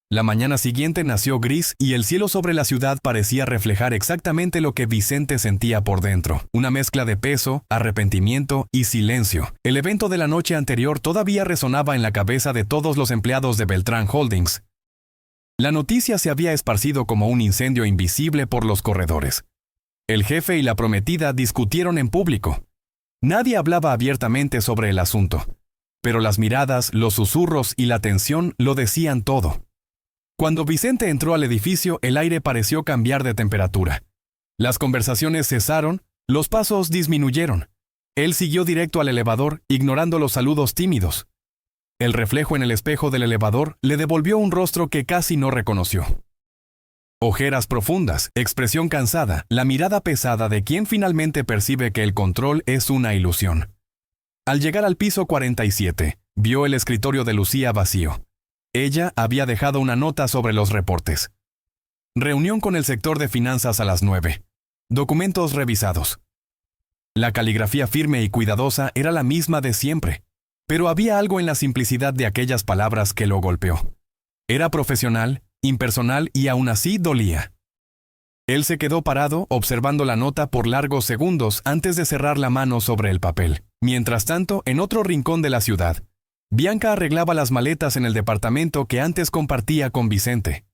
La mañana siguiente nació gris y el cielo sobre la ciudad parecía reflejar exactamente lo que Vicente sentía por dentro. Una mezcla de peso, arrepentimiento y silencio. El evento de la noche anterior todavía resonaba en la cabeza de todos los empleados de Beltrán Holdings. La noticia se había esparcido como un incendio invisible por los corredores. El jefe y la prometida discutieron en público. Nadie hablaba abiertamente sobre el asunto, pero las miradas, los susurros y la tensión lo decían todo. Cuando Vicente entró al edificio, el aire pareció cambiar de temperatura. Las conversaciones cesaron, los pasos disminuyeron. Él siguió directo al elevador, ignorando los saludos tímidos. El reflejo en el espejo del elevador le devolvió un rostro que casi no reconoció. Ojeras profundas, expresión cansada, la mirada pesada de quien finalmente percibe que el control es una ilusión. Al llegar al piso 47, vio el escritorio de Lucía vacío. Ella había dejado una nota sobre los reportes. Reunión con el sector de finanzas a las 9. Documentos revisados. La caligrafía firme y cuidadosa era la misma de siempre, pero había algo en la simplicidad de aquellas palabras que lo golpeó. Era profesional, impersonal y aún así dolía. Él se quedó parado observando la nota por largos segundos antes de cerrar la mano sobre el papel. Mientras tanto, en otro rincón de la ciudad, Bianca arreglaba las maletas en el departamento que antes compartía con Vicente.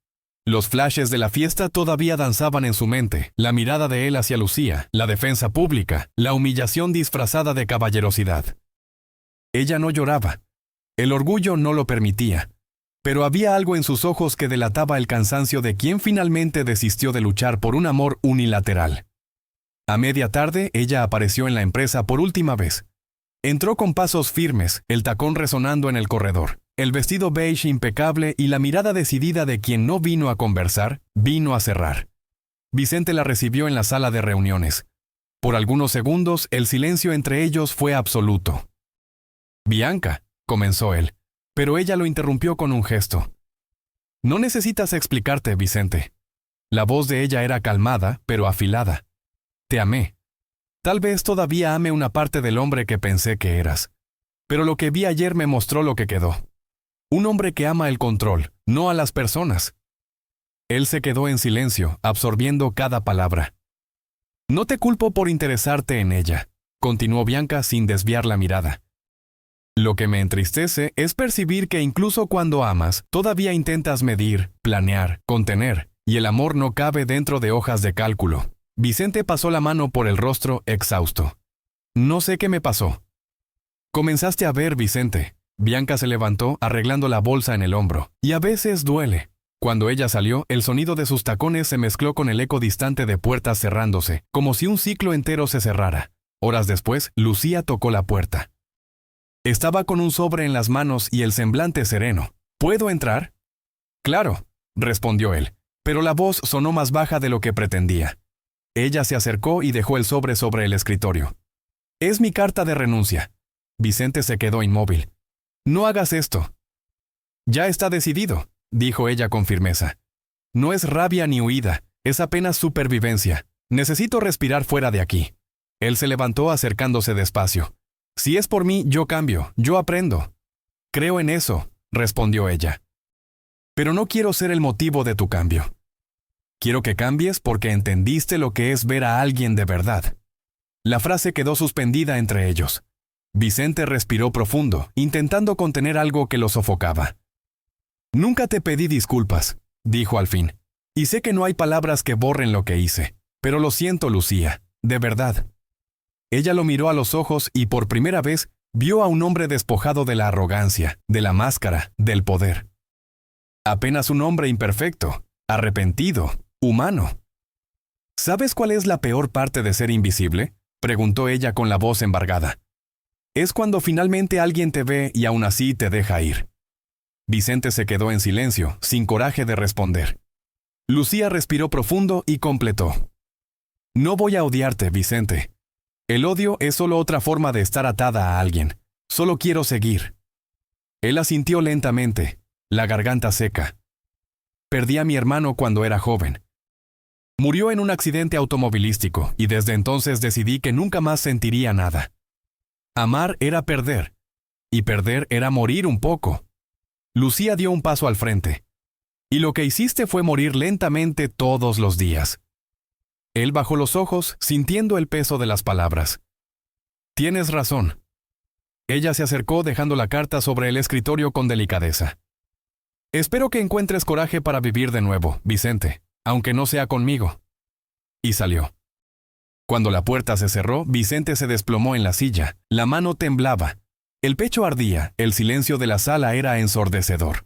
Los flashes de la fiesta todavía danzaban en su mente, la mirada de él hacia Lucía, la defensa pública, la humillación disfrazada de caballerosidad. Ella no lloraba. El orgullo no lo permitía. Pero había algo en sus ojos que delataba el cansancio de quien finalmente desistió de luchar por un amor unilateral. A media tarde, ella apareció en la empresa por última vez. Entró con pasos firmes, el tacón resonando en el corredor, el vestido beige impecable y la mirada decidida de quien no vino a conversar, vino a cerrar. Vicente la recibió en la sala de reuniones. Por algunos segundos, el silencio entre ellos fue absoluto. «Bianca», comenzó él. Pero ella lo interrumpió con un gesto. «No necesitas explicarte, Vicente». La voz de ella era calmada, pero afilada. «Te amé. Tal vez todavía ame una parte del hombre que pensé que eras. Pero lo que vi ayer me mostró lo que quedó. Un hombre que ama el control, no a las personas». Él se quedó en silencio, absorbiendo cada palabra. «No te culpo por interesarte en ella», continuó Bianca sin desviar la mirada. «Lo que me entristece es percibir que incluso cuando amas, todavía intentas medir, planear, contener, y el amor no cabe dentro de hojas de cálculo». Vicente pasó la mano por el rostro, exhausto. «No sé qué me pasó». «Comenzaste a ver, Vicente». Bianca se levantó, arreglando la bolsa en el hombro. «Y a veces duele». Cuando ella salió, el sonido de sus tacones se mezcló con el eco distante de puertas cerrándose, como si un ciclo entero se cerrara. Horas después, Lucía tocó la puerta. Estaba con un sobre en las manos y el semblante sereno. «¿Puedo entrar?» «Claro», respondió él, pero la voz sonó más baja de lo que pretendía. Ella se acercó y dejó el sobre el escritorio. «Es mi carta de renuncia». Vicente se quedó inmóvil. «No hagas esto». «Ya está decidido», dijo ella con firmeza. «No es rabia ni huida, es apenas supervivencia. Necesito respirar fuera de aquí». Él se levantó acercándose despacio. Si es por mí, yo cambio, yo aprendo. Creo en eso, respondió ella. Pero no quiero ser el motivo de tu cambio. Quiero que cambies porque entendiste lo que es ver a alguien de verdad. La frase quedó suspendida entre ellos. Vicente respiró profundo, intentando contener algo que lo sofocaba. Nunca te pedí disculpas, dijo al fin. Y sé que no hay palabras que borren lo que hice. Pero lo siento, Lucía, de verdad. Ella lo miró a los ojos y por primera vez vio a un hombre despojado de la arrogancia, de la máscara, del poder. Apenas un hombre imperfecto, arrepentido, humano. ¿Sabes cuál es la peor parte de ser invisible?, preguntó ella con la voz embargada. Es cuando finalmente alguien te ve y aún así te deja ir. Vicente se quedó en silencio, sin coraje de responder. Lucía respiró profundo y completó. No voy a odiarte, Vicente. El odio es solo otra forma de estar atada a alguien. Solo quiero seguir. Él asintió lentamente, la garganta seca. Perdí a mi hermano cuando era joven. Murió en un accidente automovilístico y desde entonces decidí que nunca más sentiría nada. Amar era perder, y perder era morir un poco. Lucía dio un paso al frente. Y lo que hiciste fue morir lentamente todos los días. Él bajó los ojos, sintiendo el peso de las palabras. Tienes razón. Ella se acercó dejando la carta sobre el escritorio con delicadeza. Espero que encuentres coraje para vivir de nuevo, Vicente, aunque no sea conmigo. Y salió. Cuando la puerta se cerró, Vicente se desplomó en la silla, la mano temblaba. El pecho ardía, el silencio de la sala era ensordecedor.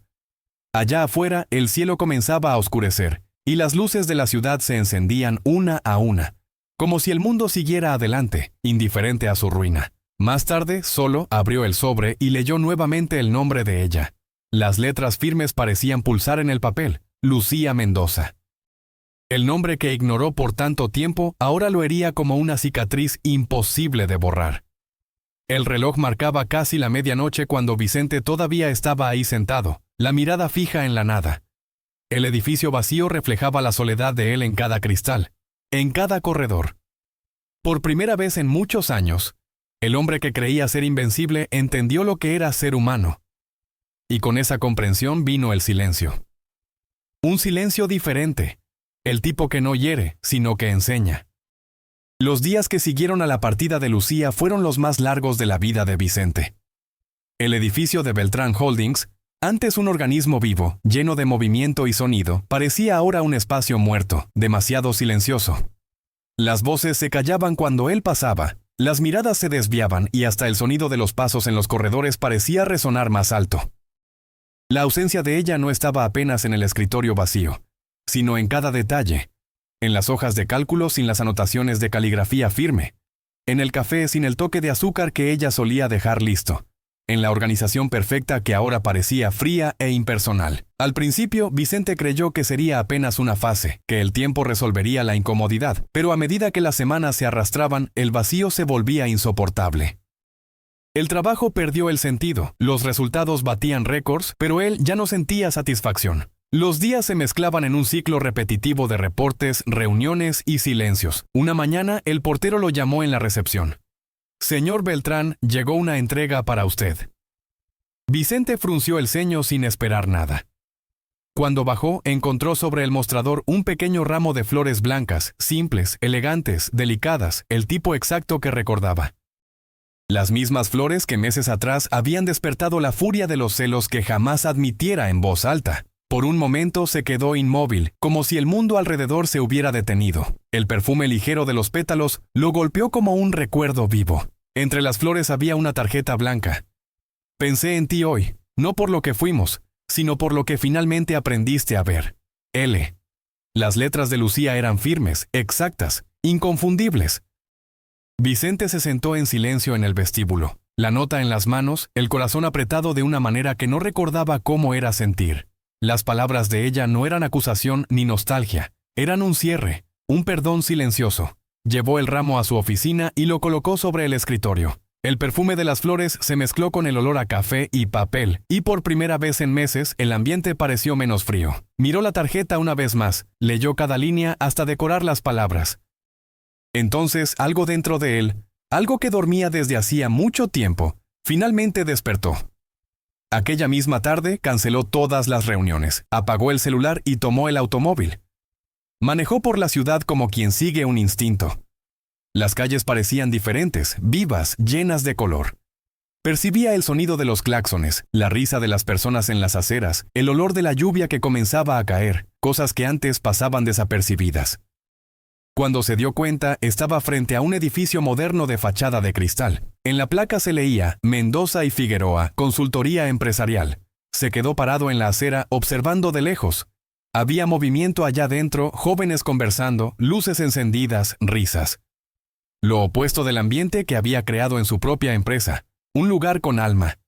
Allá afuera, el cielo comenzaba a oscurecer, y las luces de la ciudad se encendían una a una, como si el mundo siguiera adelante, indiferente a su ruina. Más tarde, solo abrió el sobre y leyó nuevamente el nombre de ella. Las letras firmes parecían pulsar en el papel, Lucía Mendoza. El nombre que ignoró por tanto tiempo ahora lo hería como una cicatriz imposible de borrar. El reloj marcaba casi la medianoche cuando Vicente todavía estaba ahí sentado, la mirada fija en la nada. El edificio vacío reflejaba la soledad de él en cada cristal, en cada corredor. Por primera vez en muchos años, el hombre que creía ser invencible entendió lo que era ser humano. Y con esa comprensión vino el silencio. Un silencio diferente, el tipo que no hiere, sino que enseña. Los días que siguieron a la partida de Lucía fueron los más largos de la vida de Vicente. El edificio de Beltrán Holdings, antes un organismo vivo, lleno de movimiento y sonido, parecía ahora un espacio muerto, demasiado silencioso. Las voces se callaban cuando él pasaba, las miradas se desviaban y hasta el sonido de los pasos en los corredores parecía resonar más alto. La ausencia de ella no estaba apenas en el escritorio vacío, sino en cada detalle, en las hojas de cálculo sin las anotaciones de caligrafía firme, en el café sin el toque de azúcar que ella solía dejar listo, en la organización perfecta que ahora parecía fría e impersonal. Al principio, Vicente creyó que sería apenas una fase, que el tiempo resolvería la incomodidad, pero a medida que las semanas se arrastraban, el vacío se volvía insoportable. El trabajo perdió el sentido, los resultados batían récords, pero él ya no sentía satisfacción. Los días se mezclaban en un ciclo repetitivo de reportes, reuniones y silencios. Una mañana, el portero lo llamó en la recepción. «Señor Beltrán, llegó una entrega para usted». Vicente frunció el ceño sin esperar nada. Cuando bajó, encontró sobre el mostrador un pequeño ramo de flores blancas, simples, elegantes, delicadas, el tipo exacto que recordaba. Las mismas flores que meses atrás habían despertado la furia de los celos que jamás admitiera en voz alta. Por un momento se quedó inmóvil, como si el mundo alrededor se hubiera detenido. El perfume ligero de los pétalos lo golpeó como un recuerdo vivo. Entre las flores había una tarjeta blanca. Pensé en ti hoy, no por lo que fuimos, sino por lo que finalmente aprendiste a ver. L. Las letras de Lucía eran firmes, exactas, inconfundibles. Vicente se sentó en silencio en el vestíbulo, la nota en las manos, el corazón apretado de una manera que no recordaba cómo era sentir. Las palabras de ella no eran acusación ni nostalgia, eran un cierre, un perdón silencioso. Llevó el ramo a su oficina y lo colocó sobre el escritorio. El perfume de las flores se mezcló con el olor a café y papel, y por primera vez en meses el ambiente pareció menos frío. Miró la tarjeta una vez más, leyó cada línea hasta decorar las palabras. Entonces algo dentro de él, Algo que dormía desde hacía mucho tiempo, finalmente despertó. Aquella misma tarde canceló todas las reuniones, apagó el celular y tomó el automóvil. Manejó por la ciudad como quien sigue un instinto. Las calles parecían diferentes, vivas, llenas de color. Percibía el sonido de los claxones, la risa de las personas en las aceras, el olor de la lluvia que comenzaba a caer, cosas que antes pasaban desapercibidas. Cuando se dio cuenta, estaba frente a un edificio moderno de fachada de cristal. En la placa se leía Mendoza y Figueroa, consultoría empresarial. Se quedó parado en la acera observando de lejos. Había movimiento allá dentro, jóvenes conversando, luces encendidas, risas. Lo opuesto del ambiente que había creado en su propia empresa. Un lugar con alma.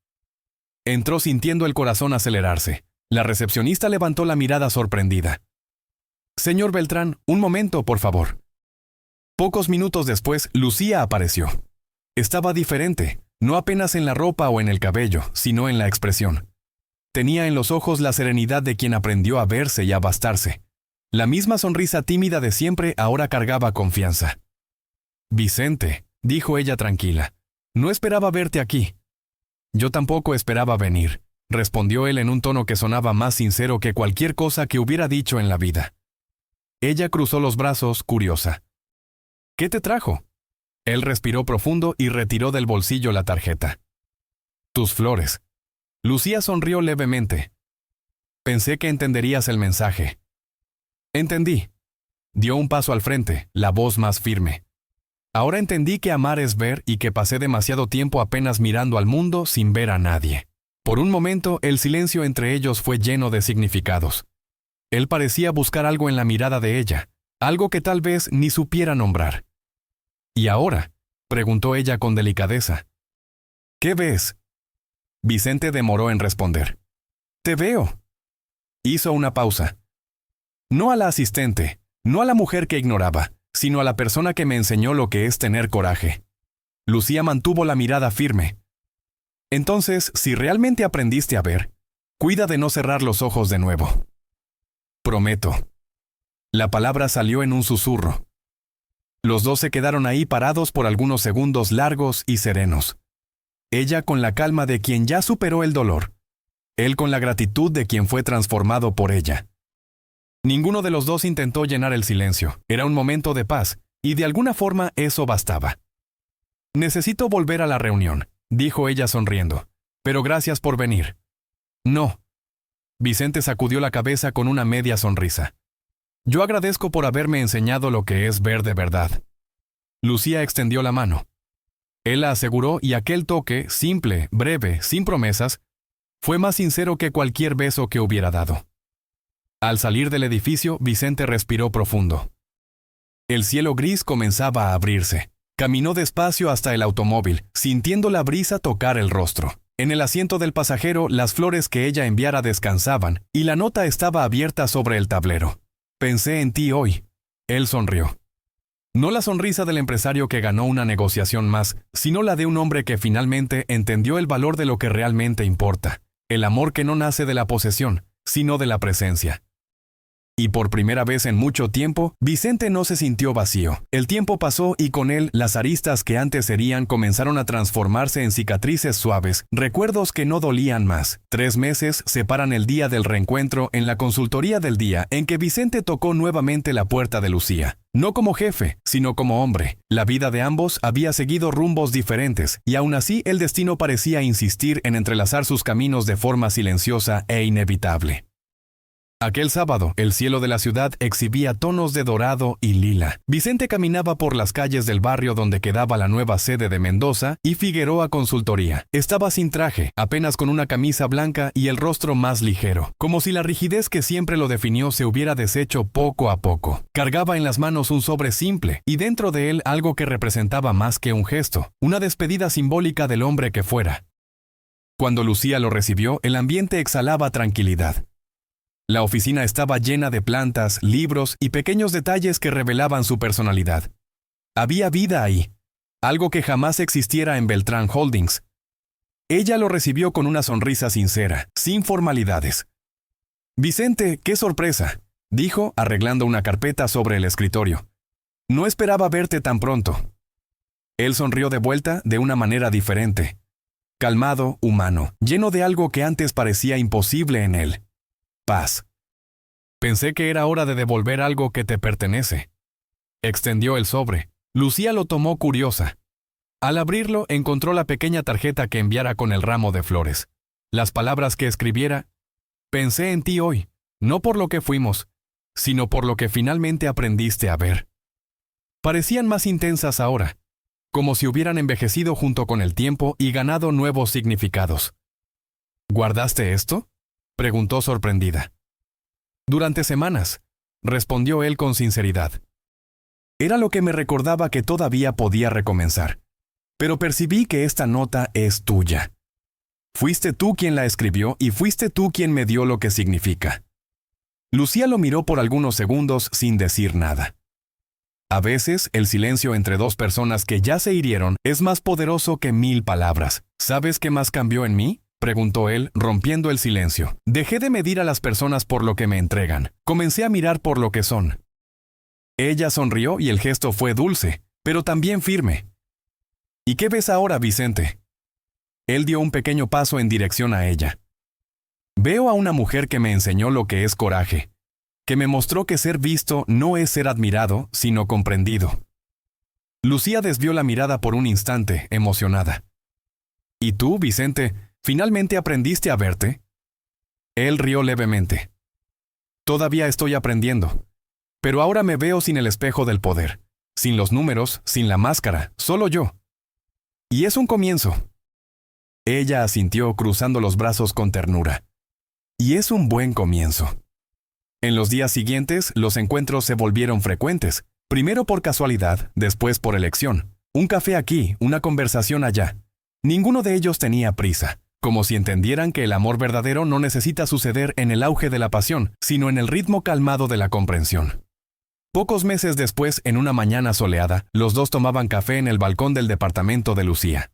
Entró sintiendo el corazón acelerarse. La recepcionista levantó la mirada sorprendida. «Señor Beltrán, un momento, por favor». Pocos minutos después, Lucía apareció. Estaba diferente, no apenas en la ropa o en el cabello, sino en la expresión. Tenía en los ojos la serenidad de quien aprendió a verse y a bastarse. La misma sonrisa tímida de siempre ahora cargaba confianza. «Vicente», dijo ella tranquila, «no esperaba verte aquí». «Yo tampoco esperaba venir», respondió él en un tono que sonaba más sincero que cualquier cosa que hubiera dicho en la vida. Ella cruzó los brazos, curiosa. «¿Qué te trajo?» Él respiró profundo y retiró del bolsillo la tarjeta. «Tus flores». Lucía sonrió levemente. «Pensé que entenderías el mensaje». «Entendí». Dio un paso al frente, la voz más firme. «Ahora entendí que amar es ver y que pasé demasiado tiempo apenas mirando al mundo sin ver a nadie». Por un momento, el silencio entre ellos fue lleno de significados. Él parecía buscar algo en la mirada de ella, algo que tal vez ni supiera nombrar. «¿Y ahora?», preguntó ella con delicadeza. «¿Qué ves?». Vicente demoró en responder. «Te veo». Hizo una pausa. No a la asistente, no a la mujer que ignoraba, sino a la persona que me enseñó lo que es tener coraje. Lucía mantuvo la mirada firme. «Entonces, si realmente aprendiste a ver, cuida de no cerrar los ojos de nuevo». «Prometo». La palabra salió en un susurro. Los dos se quedaron ahí parados por algunos segundos largos y serenos. Ella con la calma de quien ya superó el dolor. Él con la gratitud de quien fue transformado por ella. Ninguno de los dos intentó llenar el silencio. Era un momento de paz, y de alguna forma eso bastaba. «Necesito volver a la reunión», dijo ella sonriendo. «Pero gracias por venir». «No». Vicente sacudió la cabeza con una media sonrisa. «Yo agradezco por haberme enseñado lo que es ver de verdad». Lucía extendió la mano. Él la aseguró y aquel toque, simple, breve, sin promesas, fue más sincero que cualquier beso que hubiera dado. Al salir del edificio, Vicente respiró profundo. El cielo gris comenzaba a abrirse. Caminó despacio hasta el automóvil, sintiendo la brisa tocar el rostro. En el asiento del pasajero, las flores que ella enviara descansaban, y la nota estaba abierta sobre el tablero. «Pensé en ti hoy». Él sonrió. No la sonrisa del empresario que ganó una negociación más, sino la de un hombre que finalmente entendió el valor de lo que realmente importa. El amor que no nace de la posesión, sino de la presencia. Y por primera vez en mucho tiempo, Vicente no se sintió vacío. El tiempo pasó y con él, las aristas que antes herían comenzaron a transformarse en cicatrices suaves, recuerdos que no dolían más. 3 meses separan el día del reencuentro en la consultoría del día en que Vicente tocó nuevamente la puerta de Lucía. No como jefe, sino como hombre. La vida de ambos había seguido rumbos diferentes, y aún así el destino parecía insistir en entrelazar sus caminos de forma silenciosa e inevitable. Aquel sábado, el cielo de la ciudad exhibía tonos de dorado y lila. Vicente caminaba por las calles del barrio donde quedaba la nueva sede de Mendoza y Figueroa Consultoría. Estaba sin traje, apenas con una camisa blanca y el rostro más ligero, como si la rigidez que siempre lo definió se hubiera deshecho poco a poco. Cargaba en las manos un sobre simple, y dentro de él algo que representaba más que un gesto, una despedida simbólica del hombre que fuera. Cuando Lucía lo recibió, el ambiente exhalaba tranquilidad. La oficina estaba llena de plantas, libros y pequeños detalles que revelaban su personalidad. Había vida ahí, algo que jamás existiera en Beltrán Holdings. Ella lo recibió con una sonrisa sincera, sin formalidades. «Vicente, qué sorpresa», dijo, arreglando una carpeta sobre el escritorio. «No esperaba verte tan pronto». Él sonrió de vuelta de una manera diferente. Calmado, humano, lleno de algo que antes parecía imposible en él. Paz. Pensé que era hora de devolver algo que te pertenece. Extendió el sobre. Lucía lo tomó curiosa. Al abrirlo, encontró la pequeña tarjeta que enviara con el ramo de flores. Las palabras que escribiera: pensé en ti hoy, no por lo que fuimos, sino por lo que finalmente aprendiste a ver. Parecían más intensas ahora, como si hubieran envejecido junto con el tiempo y ganado nuevos significados. ¿Guardaste esto?, preguntó sorprendida. Durante semanas, respondió él con sinceridad. Era lo que me recordaba que todavía podía recomenzar. Pero percibí que esta nota es tuya. Fuiste tú quien la escribió y fuiste tú quien me dio lo que significa. Lucía lo miró por algunos segundos sin decir nada. A veces, el silencio entre dos personas que ya se hirieron es más poderoso que 1000 palabras. ¿Sabes qué más cambió en mí?, preguntó él, rompiendo el silencio. Dejé de medir a las personas por lo que me entregan. Comencé a mirar por lo que son. Ella sonrió y el gesto fue dulce, pero también firme. ¿Y qué ves ahora, Vicente? Él dio un pequeño paso en dirección a ella. Veo a una mujer que me enseñó lo que es coraje, que me mostró que ser visto no es ser admirado, sino comprendido. Lucía desvió la mirada por un instante, emocionada. ¿Y tú, Vicente, finalmente aprendiste a verte? Él rió levemente. Todavía estoy aprendiendo, pero ahora me veo sin el espejo del poder, sin los números, sin la máscara, solo yo. Y es un comienzo. Ella asintió cruzando los brazos con ternura. Y es un buen comienzo. En los días siguientes, los encuentros se volvieron frecuentes, primero por casualidad, después por elección. Un café aquí, una conversación allá. Ninguno de ellos tenía prisa, como si entendieran que el amor verdadero no necesita suceder en el auge de la pasión, sino en el ritmo calmado de la comprensión. Pocos meses después, en una mañana soleada, los dos tomaban café en el balcón del departamento de Lucía.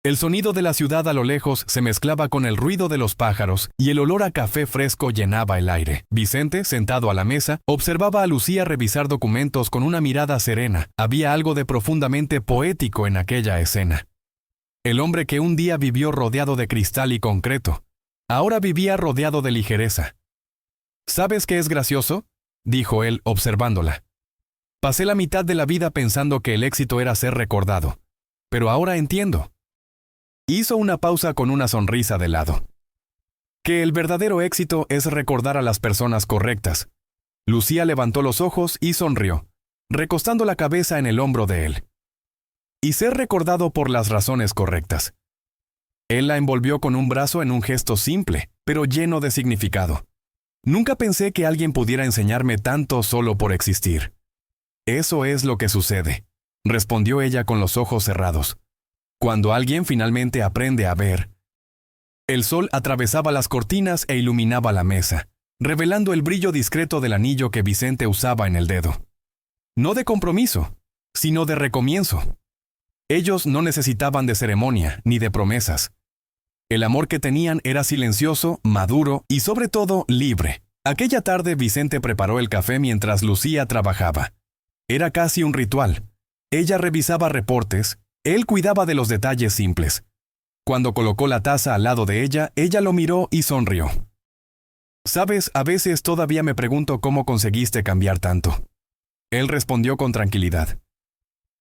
El sonido de la ciudad a lo lejos se mezclaba con el ruido de los pájaros y el olor a café fresco llenaba el aire. Vicente, sentado a la mesa, observaba a Lucía revisar documentos con una mirada serena. Había algo de profundamente poético en aquella escena. El hombre que un día vivió rodeado de cristal y concreto, ahora vivía rodeado de ligereza. ¿Sabes qué es gracioso?, dijo él, observándola. Pasé la mitad de la vida pensando que el éxito era ser recordado, pero ahora entiendo. Hizo una pausa con una sonrisa de lado. Que el verdadero éxito es recordar a las personas correctas. Lucía levantó los ojos y sonrió, recostando la cabeza en el hombro de él. Y ser recordado por las razones correctas. Él la envolvió con un brazo en un gesto simple, pero lleno de significado. Nunca pensé que alguien pudiera enseñarme tanto solo por existir. Eso es lo que sucede, respondió ella con los ojos cerrados. Cuando alguien finalmente aprende a ver. El sol atravesaba las cortinas e iluminaba la mesa, revelando el brillo discreto del anillo que Vicente usaba en el dedo. No de compromiso, sino de recomienzo. Ellos no necesitaban de ceremonia ni de promesas. El amor que tenían era silencioso, maduro y sobre todo libre. Aquella tarde Vicente preparó el café mientras Lucía trabajaba. Era casi un ritual. Ella revisaba reportes, él cuidaba de los detalles simples. Cuando colocó la taza al lado de ella, ella lo miró y sonrió. «Sabes, a veces todavía me pregunto cómo conseguiste cambiar tanto». Él respondió con tranquilidad.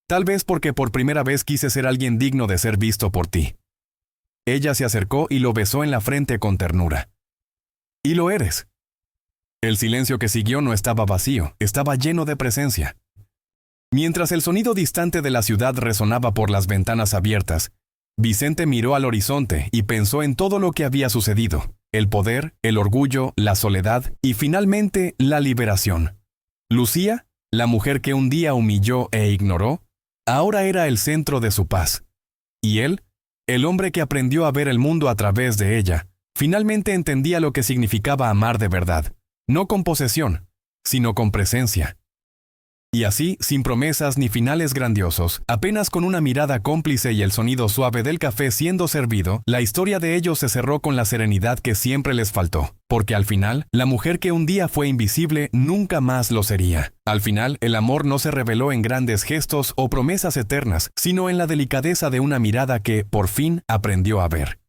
«Tal vez porque por primera vez quise ser alguien digno de ser visto por ti». Ella se acercó y lo besó en la frente con ternura. «Y lo eres». El silencio que siguió no estaba vacío, estaba lleno de presencia. Mientras el sonido distante de la ciudad resonaba por las ventanas abiertas, Vicente miró al horizonte y pensó en todo lo que había sucedido: el poder, el orgullo, la soledad y finalmente la liberación. Lucía, la mujer que un día humilló e ignoró, ahora era el centro de su paz. Y él, el hombre que aprendió a ver el mundo a través de ella, finalmente entendía lo que significaba amar de verdad, no con posesión, sino con presencia. Y así, sin promesas ni finales grandiosos, apenas con una mirada cómplice y el sonido suave del café siendo servido, la historia de ellos se cerró con la serenidad que siempre les faltó. Porque al final, la mujer que un día fue invisible nunca más lo sería. Al final, el amor no se reveló en grandes gestos o promesas eternas, sino en la delicadeza de una mirada que, por fin, aprendió a ver.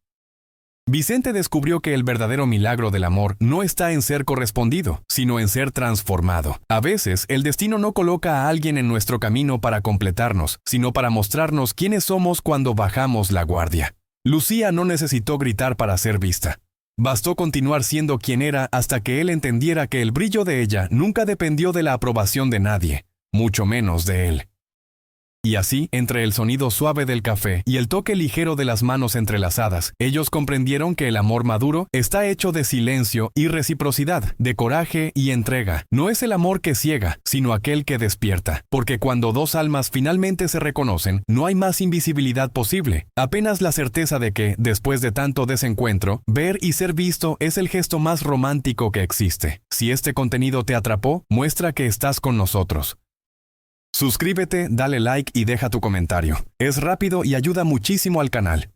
Vicente descubrió que el verdadero milagro del amor no está en ser correspondido, sino en ser transformado. A veces, el destino no coloca a alguien en nuestro camino para completarnos, sino para mostrarnos quiénes somos cuando bajamos la guardia. Lucía no necesitó gritar para ser vista. Bastó continuar siendo quien era hasta que él entendiera que el brillo de ella nunca dependió de la aprobación de nadie, mucho menos de él. Y así, entre el sonido suave del café y el toque ligero de las manos entrelazadas, ellos comprendieron que el amor maduro está hecho de silencio y reciprocidad, de coraje y entrega. No es el amor que ciega, sino aquel que despierta. Porque cuando dos almas finalmente se reconocen, no hay más invisibilidad posible. Apenas la certeza de que, después de tanto desencuentro, ver y ser visto es el gesto más romántico que existe. Si este contenido te atrapó, muestra que estás con nosotros. Suscríbete, dale like y deja tu comentario. Es rápido y ayuda muchísimo al canal.